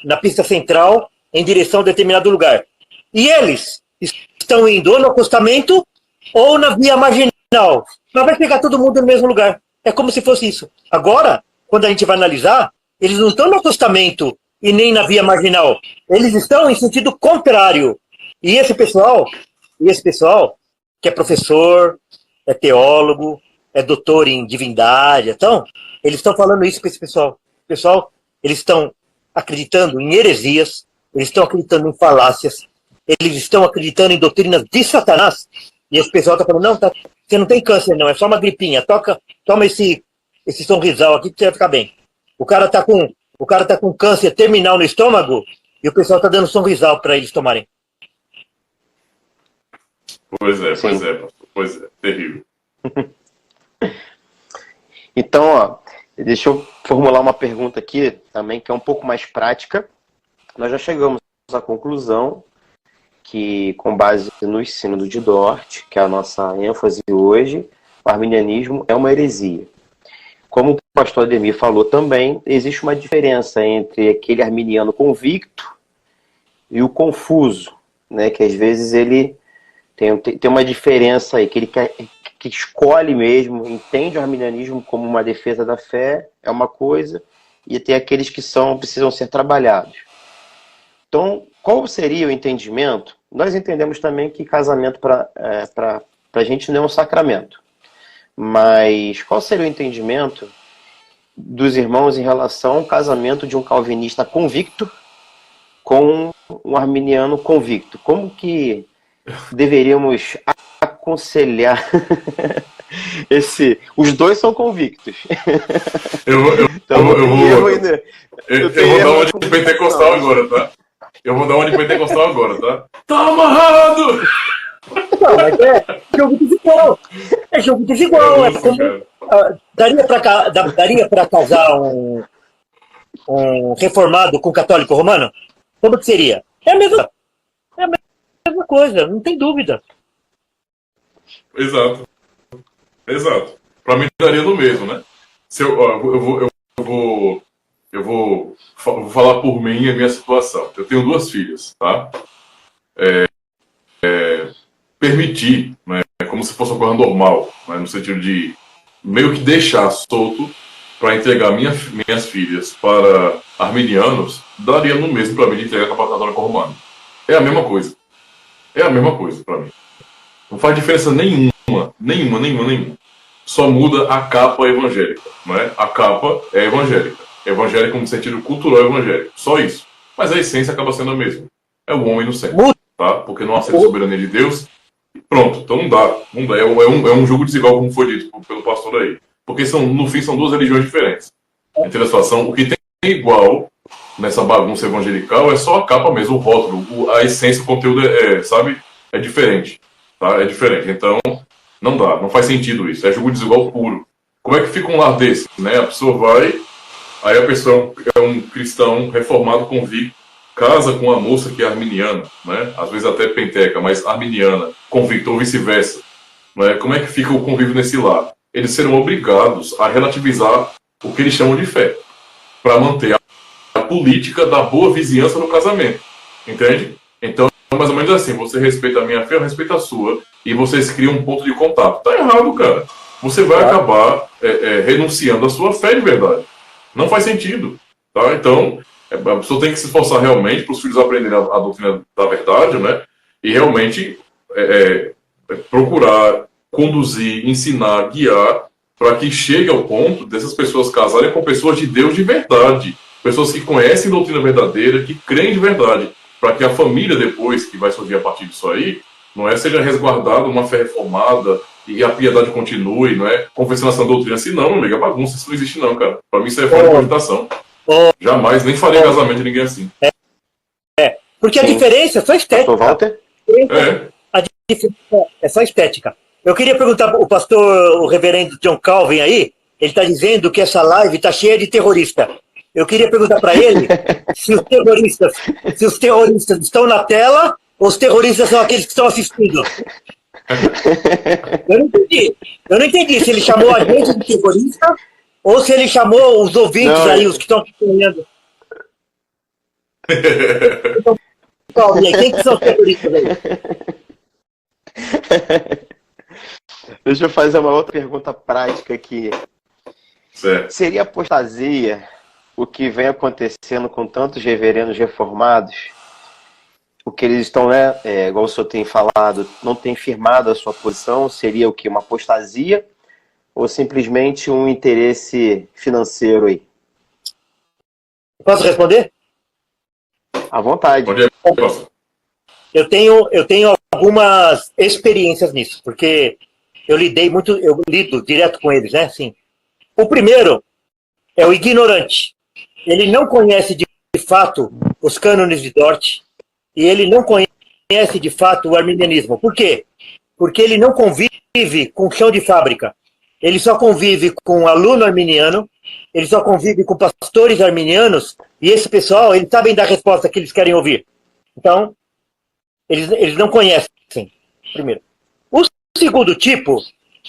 na pista central em direção a determinado lugar. E eles estão indo ou no acostamento ou na via marginal. Mas vai pegar todo mundo no mesmo lugar. É como se fosse isso. Agora, quando a gente vai analisar, eles não estão no acostamento e nem na via marginal. Eles estão em sentido contrário. E esse pessoal, que é professor, é teólogo, é doutor em divindade, então, eles estão falando isso para esse pessoal. Pessoal, eles estão acreditando em heresias, eles estão acreditando em falácias, eles estão acreditando em doutrinas de Satanás, e esse pessoal está falando, não, você não tem câncer não, é só uma gripinha, toma esse Sonrisal aqui que você vai ficar bem. O cara está com câncer terminal no estômago, e o pessoal está dando Sonrisal para eles tomarem. Pois é, terrível. Então, ó, deixa eu formular uma pergunta aqui também, que é um pouco mais prática. Nós já chegamos à conclusão que, com base no ensino de Dort, que é a nossa ênfase hoje, o arminianismo é uma heresia. Como o pastor Ademir falou também, existe uma diferença entre aquele arminiano convicto e o confuso, né, que às vezes ele tem uma diferença aí, que ele que escolhe mesmo, entende o arminianismo como uma defesa da fé, é uma coisa, e tem aqueles que precisam ser trabalhados. Então, qual seria o entendimento? Nós entendemos também que casamento para a gente não é um sacramento. Mas qual seria o entendimento dos irmãos em relação ao casamento de um calvinista convicto com um arminiano convicto? Como que deveríamos aconselhar os dois são convictos. Eu vou dar uma de pentecostal agora, tá? Tá amarrado! Não, mas é jogo desigual. É jogo desigual. Daria para casar um reformado com um católico romano? Como que seria? É a mesma coisa, não tem dúvida. Exato. Para mim daria no mesmo, né? Eu vou falar por mim e a minha situação. Eu tenho 2 filhas, tá? Permitir, né, como se fosse uma coisa normal, né, no sentido de meio que deixar solto para entregar minhas filhas para arminianos, daria no mesmo para mim de entregar para a católica romana. É a mesma coisa. É a mesma coisa para mim. Não faz diferença nenhuma. Só muda a capa evangélica. Não é? A capa é evangélica. Evangélica no sentido cultural evangélico. Só isso. Mas a essência acaba sendo a mesma. É o homem no centro. Tá? Porque não aceita a soberania de Deus. Pronto. Então não dá. Não dá. É um jogo desigual, como foi dito pelo pastor aí. Porque no fim são duas religiões diferentes. Entre a situação, o que tem igual nessa bagunça evangelical é só a capa mesmo, o rótulo, a essência, o conteúdo sabe? É diferente. Tá? É diferente. Então, não dá, não faz sentido isso. É jogo desigual puro. Como é que fica um lar desse? Né? A pessoa vai, aí a pessoa é um cristão reformado convicto, casa com uma moça que é arminiana, né? Às vezes até penteca, mas arminiana, convicto ou vice-versa. Né? Como é que fica o convívio nesse lar? Eles serão obrigados a relativizar o que eles chamam de fé, para manter a política da boa vizinhança no casamento. Entende? Então, mais ou menos assim, você respeita a minha fé, eu respeito a sua, e vocês criam um ponto de contato. Tá errado, cara. Você vai acabar renunciando à sua fé de verdade. Não faz sentido. Tá? Então, a pessoa tem que se esforçar realmente para os filhos aprenderem a doutrina da verdade, né? E realmente procurar conduzir, ensinar, guiar, para que chegue ao ponto dessas pessoas casarem com pessoas de Deus de verdade. Pessoas que conhecem doutrina verdadeira, que creem de verdade. Para que a família depois, que vai surgir a partir disso aí, não seja resguardada uma fé reformada e a piedade continue, não é? Confessando essa doutrina assim, não, não liga bagunça, isso não existe não, cara. Para mim isso é fora de cogitação. Jamais, nem faria casamento de ninguém assim. Porque a diferença é só estética. Pastor Walter? A diferença é só estética. Eu queria perguntar ao pastor, o reverendo John Calvin aí, ele está dizendo que essa live está cheia de terrorista. Eu queria perguntar para ele se os terroristas estão na tela ou os terroristas são aqueles que estão assistindo. Eu não entendi se ele chamou a gente de terrorista ou se ele chamou os ouvintes aí, os que estão acompanhando. Quem que são os terroristas aí? Deixa eu fazer uma outra pergunta prática aqui. Certo. Seria apostasia o que vem acontecendo com tantos reverendos reformados? O que eles estão, igual o senhor tem falado, não tem firmado a sua posição? Seria o que? Uma apostasia? Ou simplesmente um interesse financeiro aí? Posso responder? À vontade. Eu tenho algumas experiências nisso, porque eu lido direto com eles, né? Assim, o primeiro é o ignorante. Ele não conhece de fato os cânones de Dort e ele não conhece de fato o arminianismo. Por quê? Porque ele não convive com chão de fábrica. Ele só convive com aluno arminiano, ele só convive com pastores arminianos, e esse pessoal, eles sabem dar a resposta que eles querem ouvir. Então, eles não conhecem, primeiro. O segundo tipo,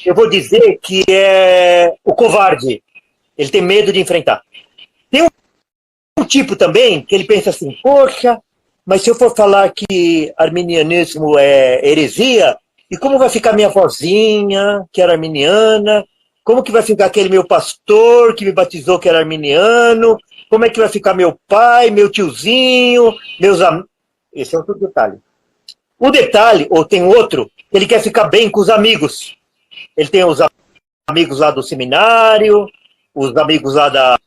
eu vou dizer que é o covarde. Ele tem medo de enfrentar. Tem um tipo também que ele pensa assim, poxa, mas se eu for falar que arminianismo é heresia, e como vai ficar minha vozinha, que era arminiana? Como que vai ficar aquele meu pastor que me batizou, que era arminiano? Como é que vai ficar meu pai, meu tiozinho, meus amigos? Esse é outro detalhe. O detalhe, ou tem outro, ele quer ficar bem com os amigos. Ele tem os amigos lá do seminário, os amigos lá da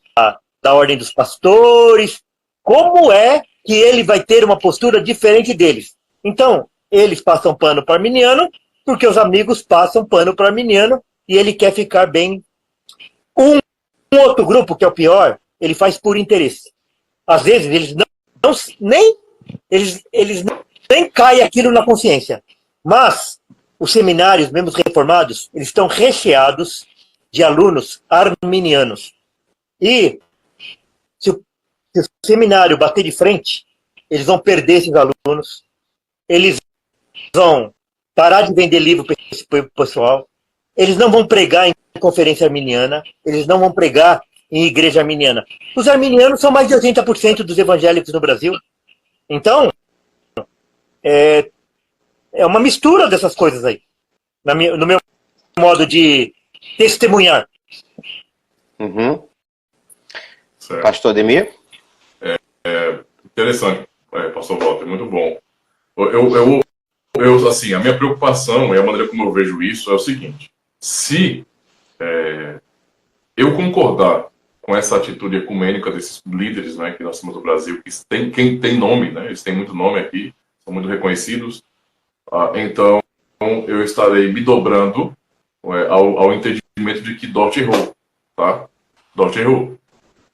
Ordem dos Pastores. Como é que ele vai ter uma postura diferente deles? Então, eles passam pano para arminiano, porque os amigos passam pano para arminiano, e ele quer ficar bem. Um outro grupo, que é o pior, ele faz por interesse. Às vezes, eles nem caem aquilo na consciência. Mas os seminários, mesmo os reformados, eles estão recheados de alunos arminianos. E se o seminário bater de frente, eles vão perder esses alunos, eles vão parar de vender livro para esse pessoal, eles não vão pregar em conferência arminiana, eles não vão pregar em igreja arminiana. Os arminianos são mais de 80% dos evangélicos no Brasil. Então, é uma mistura dessas coisas aí, no meu modo de testemunhar. Uhum. Pastor Ademir? Interessante, pastor Walter, muito bom. Assim, a minha preocupação e a maneira como eu vejo isso é o seguinte: se eu concordar com essa atitude ecumênica desses líderes, né, que nós temos no Brasil, que quem tem nome, né, eles têm muito nome aqui, são muito reconhecidos, então eu estarei me dobrando ao entendimento de que Dort errou, tá? Dort errou.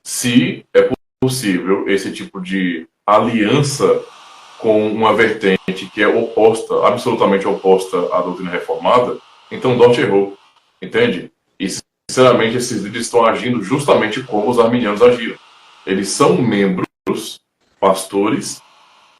Se é possível esse tipo de aliança com uma vertente que é oposta, absolutamente oposta à doutrina reformada, então Dort errou, entende? E, sinceramente, esses líderes estão agindo justamente como os arminianos agiram. Eles são membros, pastores,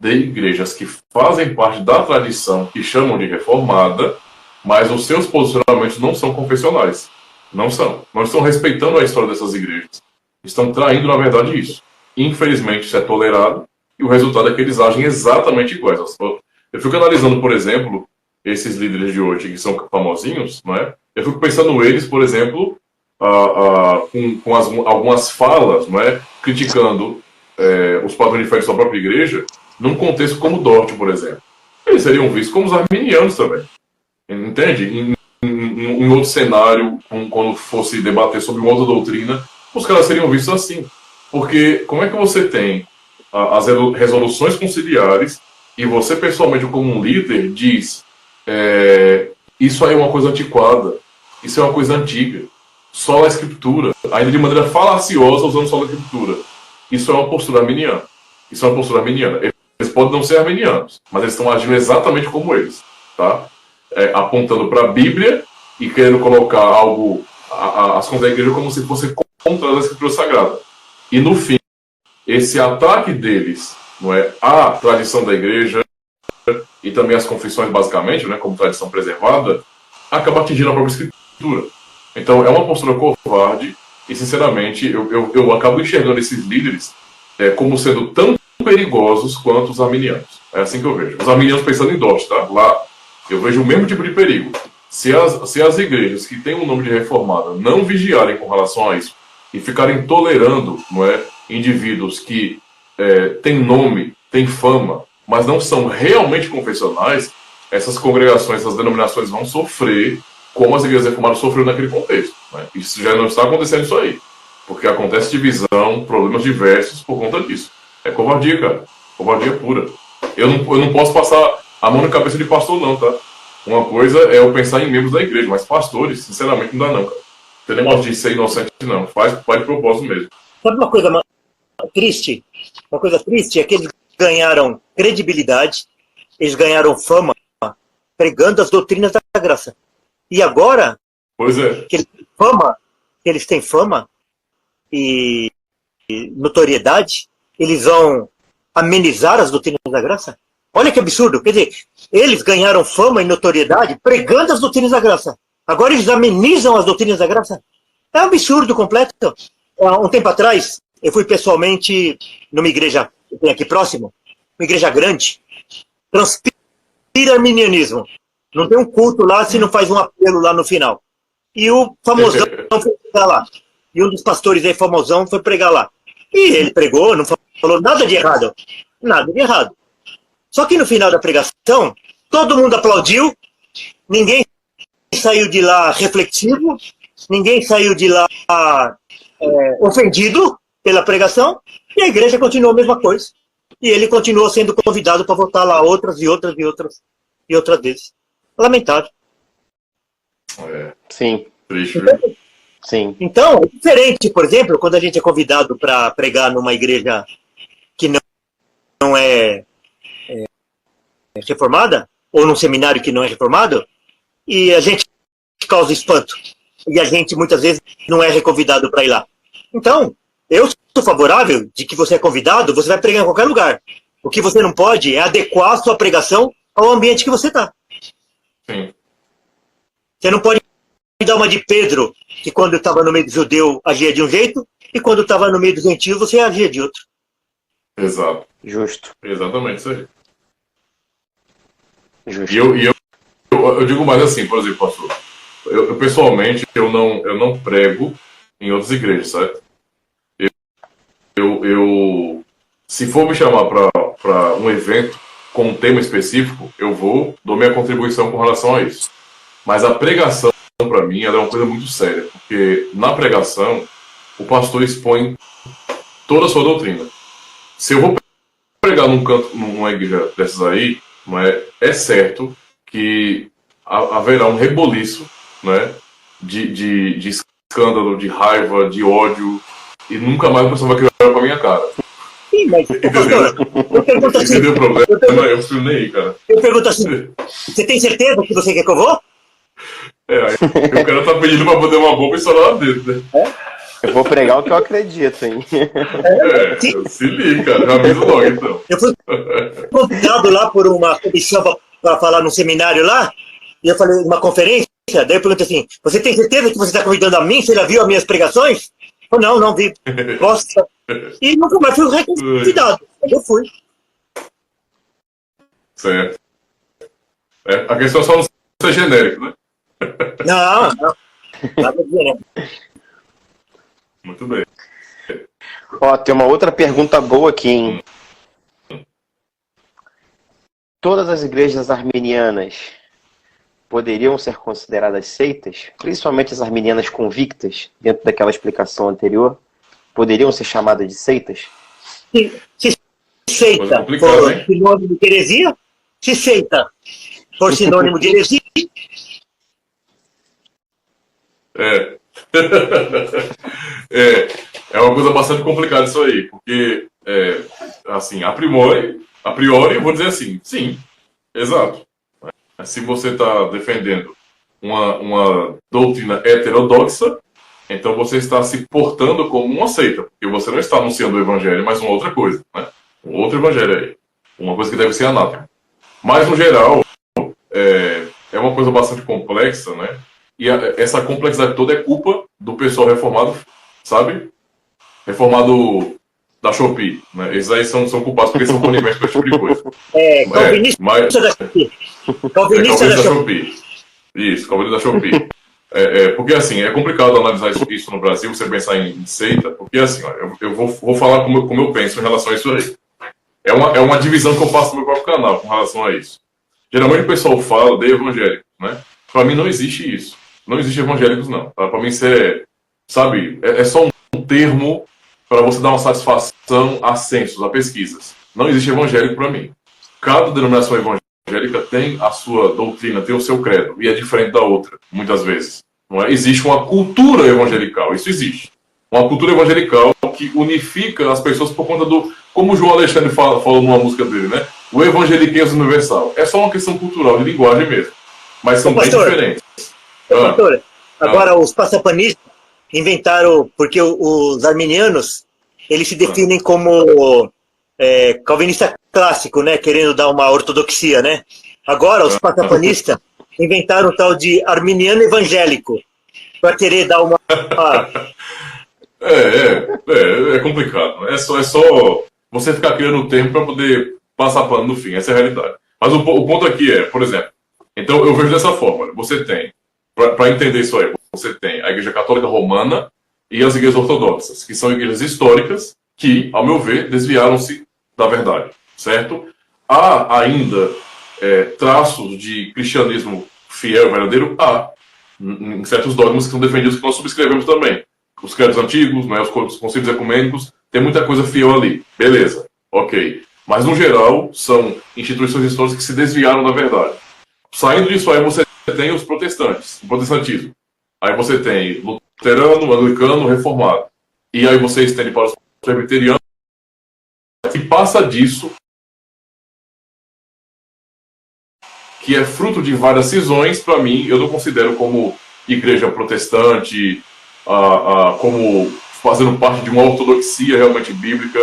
de igrejas que fazem parte da tradição que chamam de reformada, mas os seus posicionamentos não são confessionais. Não são. Não estão respeitando a história dessas igrejas. Estão traindo, na verdade, isso. Infelizmente, isso é tolerado, e o resultado é que eles agem exatamente iguais. Eu fico analisando, por exemplo, esses líderes de hoje, que são famosinhos, não é? Eu fico pensando neles, por exemplo, com algumas falas, não é? Criticando os padrões de fé de sua própria igreja, num contexto como Dort, por exemplo. Eles seriam vistos como os arminianos também. Entende? Em outro cenário, quando fosse debater sobre uma outra doutrina, os caras seriam vistos assim. Porque como é que você tem as resoluções conciliares e você, pessoalmente, como um líder, diz isso aí é uma coisa antiquada, isso é uma coisa antiga, só a escritura, ainda de maneira falaciosa, usando só a escritura. Isso é uma postura arminiana. Isso é uma postura arminiana. Eles podem não ser arminianos, mas eles estão agindo exatamente como eles, tá? Apontando para a Bíblia e querendo colocar algo, as coisas da igreja, como se fosse contra a escritura sagrada. E no fim, esse ataque deles, não é, à tradição da igreja e também às confissões, basicamente, né, como tradição preservada, acaba atingindo a própria escritura. Então é uma postura covarde e, sinceramente, eu acabo enxergando esses líderes como sendo tão perigosos quanto os arminianos. É assim que eu vejo. Os arminianos pensando em Dort, tá? Lá, eu vejo o mesmo tipo de perigo. Se as igrejas que têm um nome de reformada não vigiarem com relação a isso e ficarem tolerando, não é, indivíduos que têm nome, têm fama, mas não são realmente confessionais, essas congregações, essas denominações vão sofrer como as igrejas reformadas sofreram naquele contexto. Né? Isso já não está acontecendo isso aí. Porque acontece divisão, problemas diversos por conta disso. É covardia, cara. Covardia pura. Eu não posso passar a mão na cabeça de pastor, não, tá? Uma coisa é eu pensar em membros da igreja, mas pastores, sinceramente, não dá, não, cara. Não tem negócio de ser inocente, não. Faz de propósito mesmo. Sabe uma coisa triste? Uma coisa triste é que eles ganharam credibilidade, eles ganharam fama pregando as doutrinas da graça. E agora, pois é, que eles têm fama e notoriedade, eles vão amenizar as doutrinas da graça? Olha que absurdo. Quer dizer, eles ganharam fama e notoriedade pregando as doutrinas da graça. Agora eles amenizam as doutrinas da graça? É um absurdo completo. Há um tempo atrás, eu fui pessoalmente numa igreja que tem aqui próximo, uma igreja grande, transpira arminianismo. Não tem um culto lá se não faz um apelo lá no final. E o famosão foi pregar lá. E um dos pastores aí, famosão, foi pregar lá. E ele pregou, não falou nada de errado. Nada de errado. Só que no final da pregação, todo mundo aplaudiu, ninguém saiu de lá reflexivo, ninguém saiu de lá ofendido pela pregação, e a igreja continuou a mesma coisa. E ele continuou sendo convidado para voltar lá outras e outras vezes. Lamentável. Sim. Triste. Sim. Então, é diferente, por exemplo, quando a gente é convidado para pregar numa igreja que não é reformada, ou num seminário que não é reformado, e a gente causa espanto. E a gente, muitas vezes, não é reconvidado para ir lá. Então, eu sou favorável de que você é convidado, você vai pregar em qualquer lugar. O que você não pode é adequar a sua pregação ao ambiente que você está. Sim. Você não pode dar uma de Pedro, que quando estava no meio do judeu agia de um jeito, e quando estava no meio do gentio você agia de outro. Exato. Justo. Exatamente isso aí. Justo. E eu digo mais assim, por exemplo, pastor, eu pessoalmente, eu não prego em outras igrejas, certo? Se for me chamar para um evento com um tema específico, eu dou minha contribuição com relação a isso. Mas a pregação, para mim, ela é uma coisa muito séria, porque na pregação, o pastor expõe toda a sua doutrina. Se eu vou pregar num canto, numa igreja dessas aí, não é certo que haverá um reboliço, né, de escândalo, de raiva, de ódio, e nunca mais a pessoa vai querer olhar pra minha cara. Sim, mas, pastor, eu pergunto assim. Entendeu o problema? Eu fui nem aí, cara. Eu pergunto assim: você tem certeza que você quer que eu vou? Aí o cara tá pedindo pra poder uma bomba e estourar lá dentro, né? Eu vou pregar o que eu acredito, hein? Se liga, cara. Já aviso logo, então. Eu fui convidado lá por uma comissão para falar num seminário lá, e eu falei, uma conferência, daí eu perguntei assim: você tem certeza que você está convidando a mim? Você já viu as minhas pregações? Eu falei, não vi. Gosta. E nunca mais fui convidado. Eu fui. Certo. A questão é só não ser genérico, né? Não. Nada a dizer, né? Muito bem. Ó, tem uma outra pergunta boa aqui, hein? Todas as igrejas arminianas poderiam ser consideradas seitas? Principalmente as arminianas convictas, dentro daquela explicação anterior, poderiam ser chamadas de seitas? Se seita por sinônimo de heresia, se seita por sinônimo de heresia. É uma coisa bastante complicada isso aí, porque, assim, a priori, eu vou dizer assim, sim, exato. Se você está defendendo uma doutrina heterodoxa, então você está se portando como uma seita, porque você não está anunciando o evangelho, mas uma outra coisa, né? Um outro evangelho aí, uma coisa que deve ser anátema. Mas, no geral, é uma coisa bastante complexa, né? E essa complexidade toda é culpa do pessoal reformado, sabe? Reformado da Shopee, né? Esses aí são culpados porque são coniventes com esse tipo de coisa. Calvinista da Shopee. Calvinista da Shopee. Isso, calvinista da Shopee. Porque, assim, é complicado analisar isso no Brasil, você pensar em seita, porque, assim, ó, eu vou falar como eu penso em relação a isso aí. É uma divisão que eu faço no meu próprio canal com relação a isso. Geralmente o pessoal fala de evangélicos, né? Para mim não existe isso. Não existe evangélicos, não. Tá? Para mim isso sabe, é só um termo para você dar uma satisfação a censos, a pesquisas. Não existe evangélico para mim. Cada denominação evangélica tem a sua doutrina, tem o seu credo, e é diferente da outra, muitas vezes. Não é? Existe uma cultura evangelical, isso existe. Uma cultura evangelical que unifica as pessoas por conta do... Como o João Alexandre falou numa música dele, né? O evangeliquez universal. É só uma questão cultural, de linguagem mesmo. Mas são bem diferentes. Pastor, agora os passapanistas inventaram, porque os arminianos, eles se definem como calvinista clássico, né? Querendo dar uma ortodoxia, né? Agora os passapanistas inventaram o tal de arminiano evangélico, para querer dar uma... É complicado. É só você ficar criando tempo para poder passar pano no fim. Essa é a realidade. Mas o ponto aqui por exemplo, então eu vejo dessa forma. Você tem, para entender isso aí, você tem a Igreja Católica Romana e as igrejas ortodoxas, que são igrejas históricas que, ao meu ver, desviaram-se da verdade, certo? Há ainda traços de cristianismo fiel, verdadeiro, em certos dogmas que são defendidos que nós subscrevemos também. Os credos antigos, né, os concílios ecumênicos, tem muita coisa fiel ali. Beleza, ok. Mas, no geral, são instituições históricas que se desviaram da verdade. Saindo disso aí, você tem os protestantes, o protestantismo. Aí você tem luterano, anglicano, reformado. E aí você estende para os presbiterianos. E passa disso, que é fruto de várias cisões, para mim, eu não considero como igreja protestante, como fazendo parte de uma ortodoxia realmente bíblica.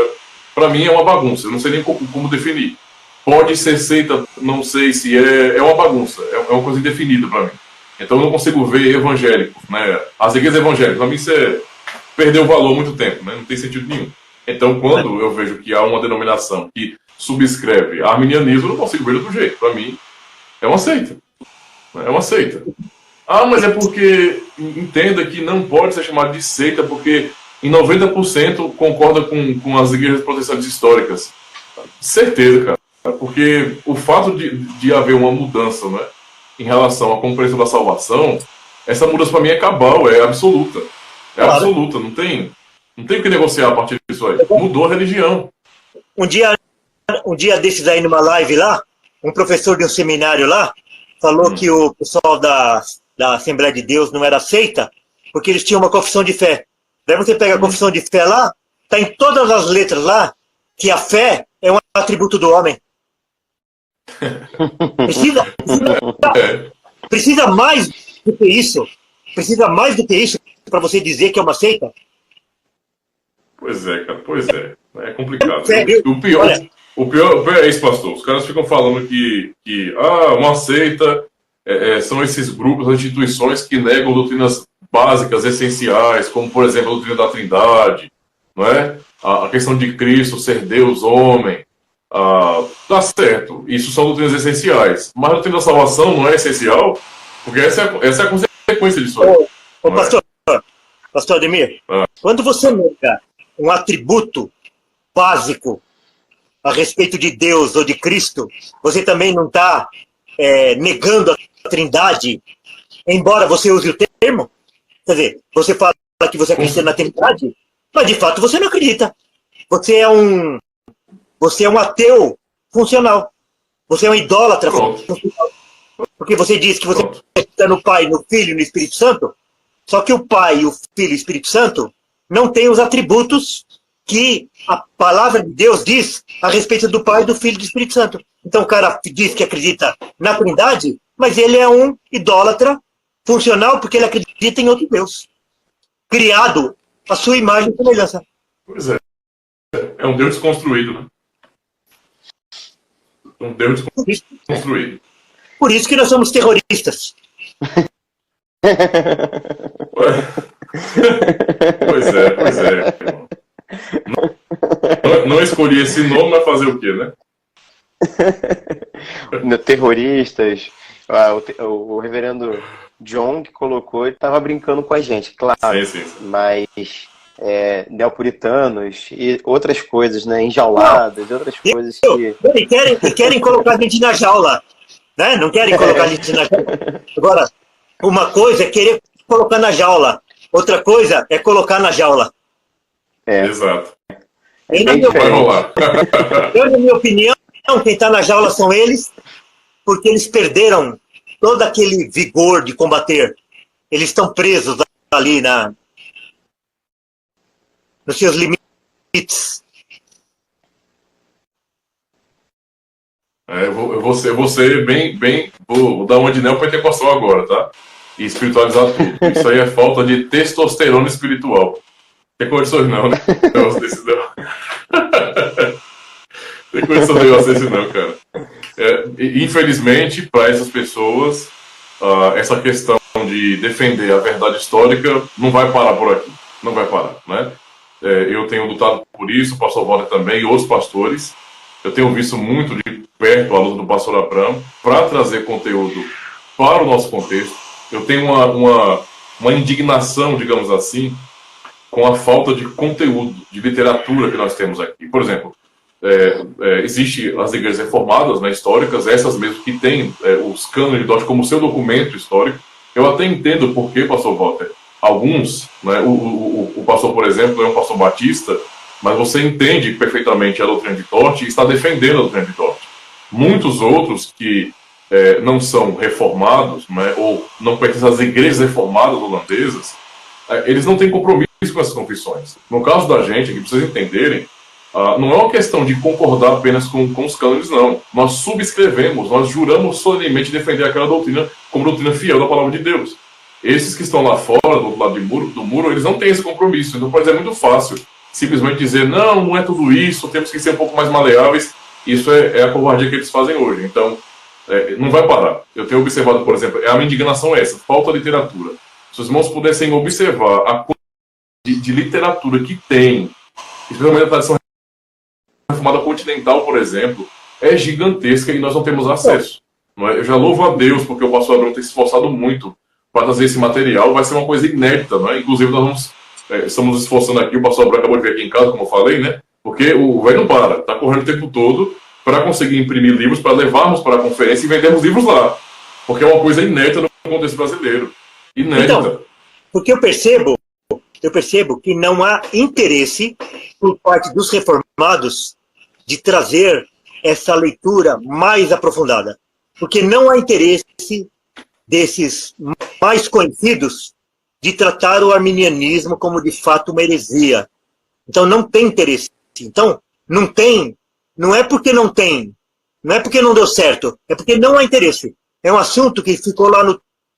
Para mim é uma bagunça, eu não sei nem como definir. Pode ser seita, não sei se é uma bagunça, é uma coisa indefinida para mim. Então eu não consigo ver evangélicos, né? As igrejas evangélicas, para mim isso perdeu o valor há muito tempo, né? Não tem sentido nenhum. Então quando eu vejo que há uma denominação que subscreve arminianismo, eu não consigo ver de outro jeito. Para mim é uma seita. É uma seita. Mas é porque entenda que não pode ser chamado de seita porque em 90% concorda com as igrejas protestantes históricas. Certeza, cara. Porque o fato de haver uma mudança, né, em relação à compreensão da salvação, essa mudança para mim é cabal, é absoluta. É Claro. absoluta, não tem o que negociar a partir disso aí. Mudou a religião. Um dia desses aí numa live lá, um professor de um seminário lá falou que o pessoal da Assembleia de Deus não era aceita porque eles tinham uma confissão de fé. Daí você pega a confissão de fé lá, tá em todas as letras lá que a fé é um atributo do homem. Precisa mais do que isso. Precisa mais do que isso para você dizer que é uma seita. Pois é, cara, pois é. É complicado. Sério? O pior é isso, pastor. Os caras ficam falando que uma seita são esses grupos, as instituições que negam doutrinas básicas, essenciais, como, por exemplo, a doutrina da Trindade, não é? A questão de Cristo ser Deus, homem. Tá certo, isso são doutrinas essenciais. Mas a doutrina da salvação não é essencial, porque essa é a consequência disso aí. Pastor Ademir, quando você nega um atributo básico a respeito de Deus ou de Cristo, você também não está negando a Trindade, embora você use o termo? Quer dizer, você fala que você acredita na Trindade, mas de fato você não acredita. Você é um ateu funcional. Você é um idólatra funcional. Porque você diz que você acredita no Pai, no Filho e no Espírito Santo, só que o Pai, o Filho e o Espírito Santo não têm os atributos que a palavra de Deus diz a respeito do Pai, do Filho e do Espírito Santo. Então o cara diz que acredita na Trindade, mas ele é um idólatra funcional porque ele acredita em outro Deus, criado à sua imagem e semelhança. Pois é. É um Deus desconstruído, né? Um Deus desconstruído. Por isso que nós somos terroristas. Pois é. Não escolhi esse nome, mas fazer o quê, né? Terroristas. O reverendo John que colocou, ele estava brincando com a gente, claro. Sim. Mas neopuritanos e outras coisas, né? Enjauladas, outras coisas que. E querem colocar a gente na jaula. Né? Não querem colocar a gente na jaula. Agora, uma coisa é querer colocar na jaula, outra coisa é colocar na jaula. Exato. Vai rolar. Na minha opinião, quem está na jaula são eles, porque eles perderam todo aquele vigor de combater. Eles estão presos ali nos seus limites. Eu vou ser bem. Vou dar uma de neopentecostal agora, tá? E espiritualizar tudo. Isso aí é falta de testosterona espiritual. Tem condições não, né? Não, desse não. Tem condições de negócio desse não, cara. Infelizmente, para essas pessoas, essa questão de defender a verdade histórica não vai parar por aqui. Não vai parar, né? Eu tenho lutado por isso, o pastor Walter também e outros pastores. Eu tenho visto muito de perto a luta do pastor Abrão para trazer conteúdo para o nosso contexto. Eu tenho uma indignação, digamos assim, com a falta de conteúdo, de literatura que nós temos aqui. Por exemplo, existe as igrejas reformadas, né, históricas, essas mesmo que têm os cânones de Dort como seu documento histórico. Eu até entendo por que, pastor Walter, alguns, né, o pastor, por exemplo, é um pastor batista, mas você entende perfeitamente a doutrina de Dort e está defendendo a doutrina de Dort. Muitos outros que não são reformados, né, ou não pertencem às igrejas reformadas holandesas, eles não têm compromisso com essas confissões. No caso da gente, que vocês entenderem, não é uma questão de concordar apenas com os cânones, não. Nós subscrevemos, nós juramos solenemente defender aquela doutrina como doutrina fiel da palavra de Deus. Esses que estão lá fora, do outro lado do muro, eles não têm esse compromisso. Então, pode ser muito fácil simplesmente dizer, não é tudo isso, temos que ser um pouco mais maleáveis. Isso é a covardia que eles fazem hoje. Então, não vai parar. Eu tenho observado, por exemplo, a minha indignação é essa, falta de literatura. Se os irmãos pudessem observar a quantidade de literatura que tem, especialmente a tradição reformada continental, por exemplo, é gigantesca e nós não temos acesso. Não é? Eu já louvo a Deus porque o pastor Abrão tem se esforçado muito para trazer esse material. Vai ser uma coisa inédita, não é? Inclusive nós vamos estamos nos esforçando aqui, o pastor Abrão acabou de vir aqui em casa, como eu falei, né? Porque o velho não para, está correndo o tempo todo para conseguir imprimir livros, para levarmos para a conferência e vendermos livros lá. Porque é uma coisa inédita no contexto brasileiro. Inédita. Então, porque eu percebo que não há interesse por parte dos reformados de trazer essa leitura mais aprofundada. Porque não há interesse desses mais conhecidos de tratar o arminianismo como de fato uma heresia. Então não tem interesse. Então não tem, não é porque não tem, não é porque não deu certo, é porque não há interesse. É um assunto que ficou lá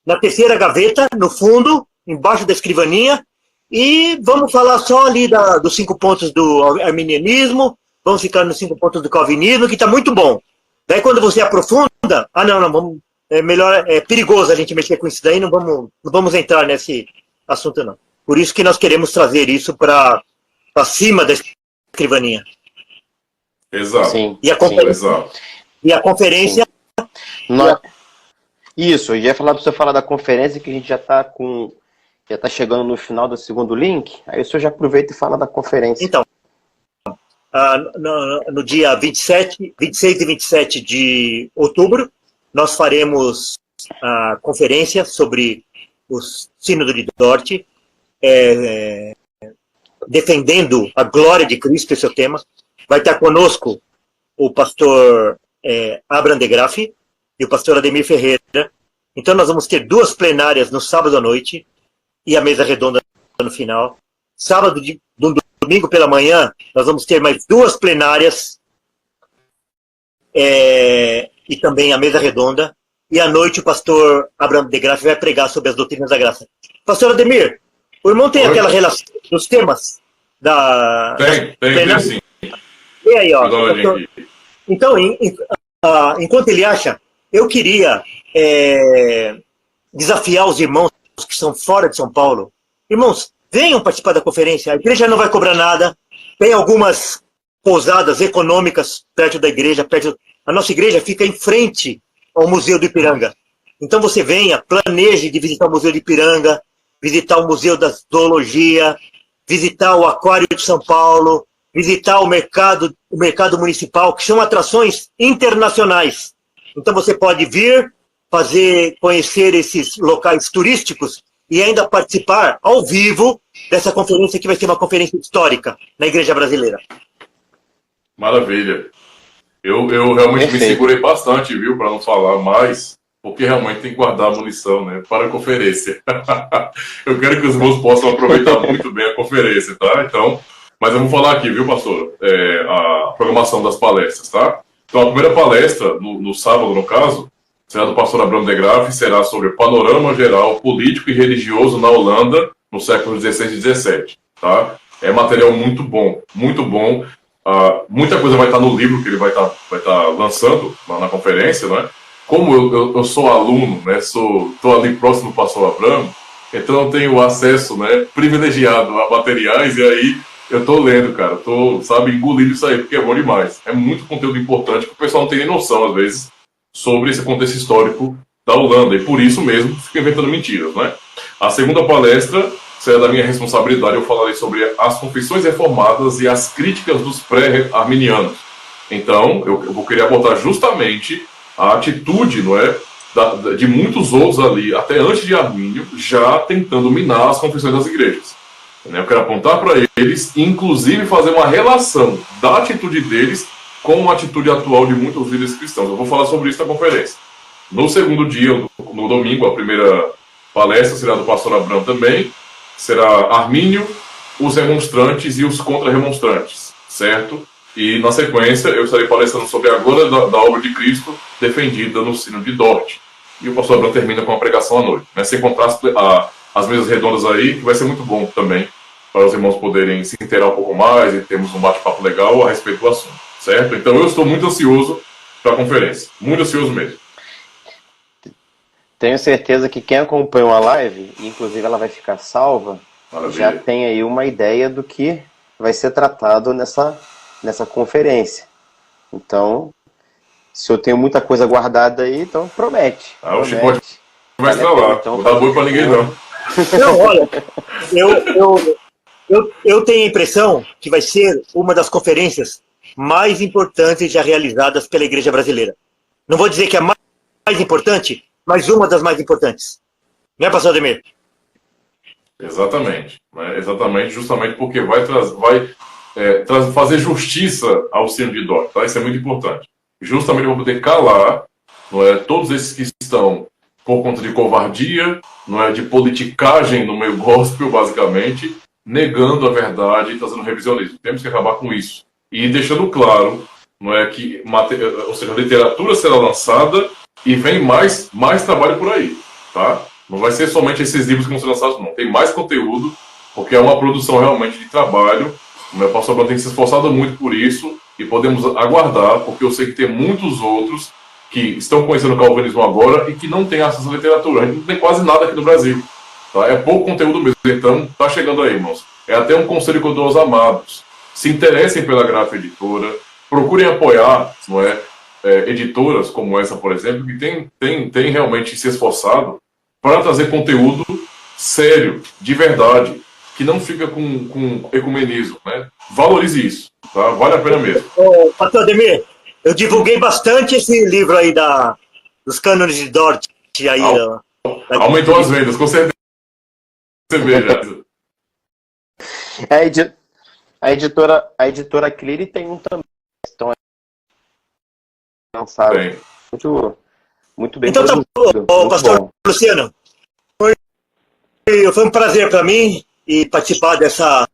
na terceira gaveta, no fundo, embaixo da escrivaninha, e vamos falar só ali dos 5 pontos do arminianismo, vamos ficar nos 5 pontos do calvinismo, que está muito bom. Daí quando você aprofunda, não, vamos, é perigoso a gente mexer com isso daí, não vamos entrar nesse assunto não. Por isso que nós queremos trazer isso para cima da escrivaninha. Exato. Sim, E a conferência... Isso, eu ia falar para você falar da conferência, que a gente já está chegando no final do segundo link, aí o senhor já aproveita e fala da conferência. Então, no dia 26 e 27 de outubro, nós faremos a conferência sobre o Sínodo de Dort, defendendo a glória de Cristo, esse é o tema. Vai estar conosco o pastor Abraham de Graaf e o pastor Ademir Ferreira. Então nós vamos ter 2 plenárias no sábado à noite e a mesa redonda no final. Sábado, domingo pela manhã, nós vamos ter mais 2 plenárias e também a mesa redonda. E à noite o pastor Abraham de Graaf vai pregar sobre as doutrinas da graça. Pastor Ademir, o irmão tem aquela relação dos temas da... Tem sim. E aí, ó. Então, enquanto ele acha, eu queria desafiar os irmãos que são fora de São Paulo. Irmãos, venham participar da conferência. A igreja não vai cobrar nada. Tem algumas pousadas econômicas perto da igreja. A nossa igreja fica em frente ao Museu do Ipiranga. Então você venha, planeje de visitar o Museu do Ipiranga, visitar o Museu da Zoologia, visitar o Aquário de São Paulo, visitar o mercado municipal, que são atrações internacionais. Então você pode vir, conhecer esses locais turísticos e ainda participar ao vivo dessa conferência, que vai ser uma conferência histórica na Igreja Brasileira. Maravilha. Eu realmente me segurei bastante, viu, para não falar mais, porque realmente tem que guardar a munição, né, para a conferência. Eu quero que os irmãos possam aproveitar muito bem a conferência, tá? Então, mas eu vou falar aqui, viu, pastor, a programação das palestras, tá? Então, a primeira palestra, no sábado, no caso, será do pastor Abraham de Graaf, será sobre o panorama geral político e religioso na Holanda no século XVI e XVII, tá? É material muito bom, muito bom. Muita coisa vai estar no livro que ele vai estar lançando lá na conferência, né? Como eu sou aluno, né? Estou ali próximo do pastor Abraham, então eu tenho acesso, né, privilegiado a materiais, e aí eu estou lendo, cara, engolindo isso aí, porque é bom demais. É muito conteúdo importante que o pessoal não tem nem noção, às vezes, sobre esse contexto histórico da Holanda, e por isso mesmo fica inventando mentiras, né? A segunda palestra será da minha responsabilidade, eu falarei sobre as confissões reformadas e as críticas dos pré-arminianos. Então, eu vou querer abordar justamente a atitude, não é, de muitos outros ali, até antes de Armínio, já tentando minar as confissões das igrejas. Eu quero apontar para eles, inclusive fazer uma relação da atitude deles com a atitude atual de muitos líderes cristãos. Eu vou falar sobre isso na conferência. No segundo dia, no domingo, a primeira palestra será do pastor Abraham também, será Armínio, os remonstrantes e os contra-remonstrantes, certo? E na sequência eu estarei palestrando sobre a glória da obra de Cristo defendida no Sínodo de Dort. E o pastor Abraham termina com a pregação à noite, né? Sem contar as mesas redondas aí, que vai ser muito bom também, para os irmãos poderem se inteirar um pouco mais e termos um bate-papo legal a respeito do assunto, certo? Então eu estou muito ansioso para a conferência, muito ansioso mesmo. Tenho certeza que quem acompanhou a live, inclusive ela vai ficar salva, Maravilha. Já tem aí uma ideia do que vai ser tratado nessa conferência. Então, se eu tenho muita coisa guardada aí, então promete. O Chico vai estar lá. Então, não dá boi para ninguém, não. Não, olha, Eu tenho a impressão que vai ser uma das conferências mais importantes já realizadas pela Igreja Brasileira. Não vou dizer que é a mais importante, mas uma das mais importantes. Não é, pastor Ademir? Exatamente. Né? Exatamente, justamente porque vai fazer justiça ao sino de Dort. Tá? Isso é muito importante. Justamente para poder calar, não é, todos esses que estão por conta de covardia, não é, de politicagem no meio gospel, basicamente, negando a verdade e trazendo revisionismo. Temos que acabar com isso. E deixando claro, não é, que ou seja, a literatura será lançada e vem mais trabalho por aí. Tá? Não vai ser somente esses livros que vão ser lançados, não. Tem mais conteúdo, porque é uma produção realmente de trabalho. O meu pastor Bruno tem se esforçado muito por isso e podemos aguardar, porque eu sei que tem muitos outros que estão conhecendo o calvinismo agora e que não têm acesso à literatura. A gente não tem quase nada aqui no Brasil. Tá? É pouco conteúdo mesmo. Então, tá chegando aí, irmãos. É até um conselho que eu dou aos amados. Se interessem pela Grafa Editora, procurem apoiar, não é, editoras como essa, por exemplo, que tem realmente se esforçado para trazer conteúdo sério, de verdade, que não fica com ecumenismo, né? Valorize isso, tá? Vale a pena mesmo. Ô, pastor Ademir, eu divulguei bastante esse livro aí dos cânones de Dort. Aí, aumentou as vendas, com certeza. Você veja. A editora Cleary tem um também. Então, lançado. Muito bem. Então tá bom, pastor bom. Luciano. Foi um prazer para mim e participar dessa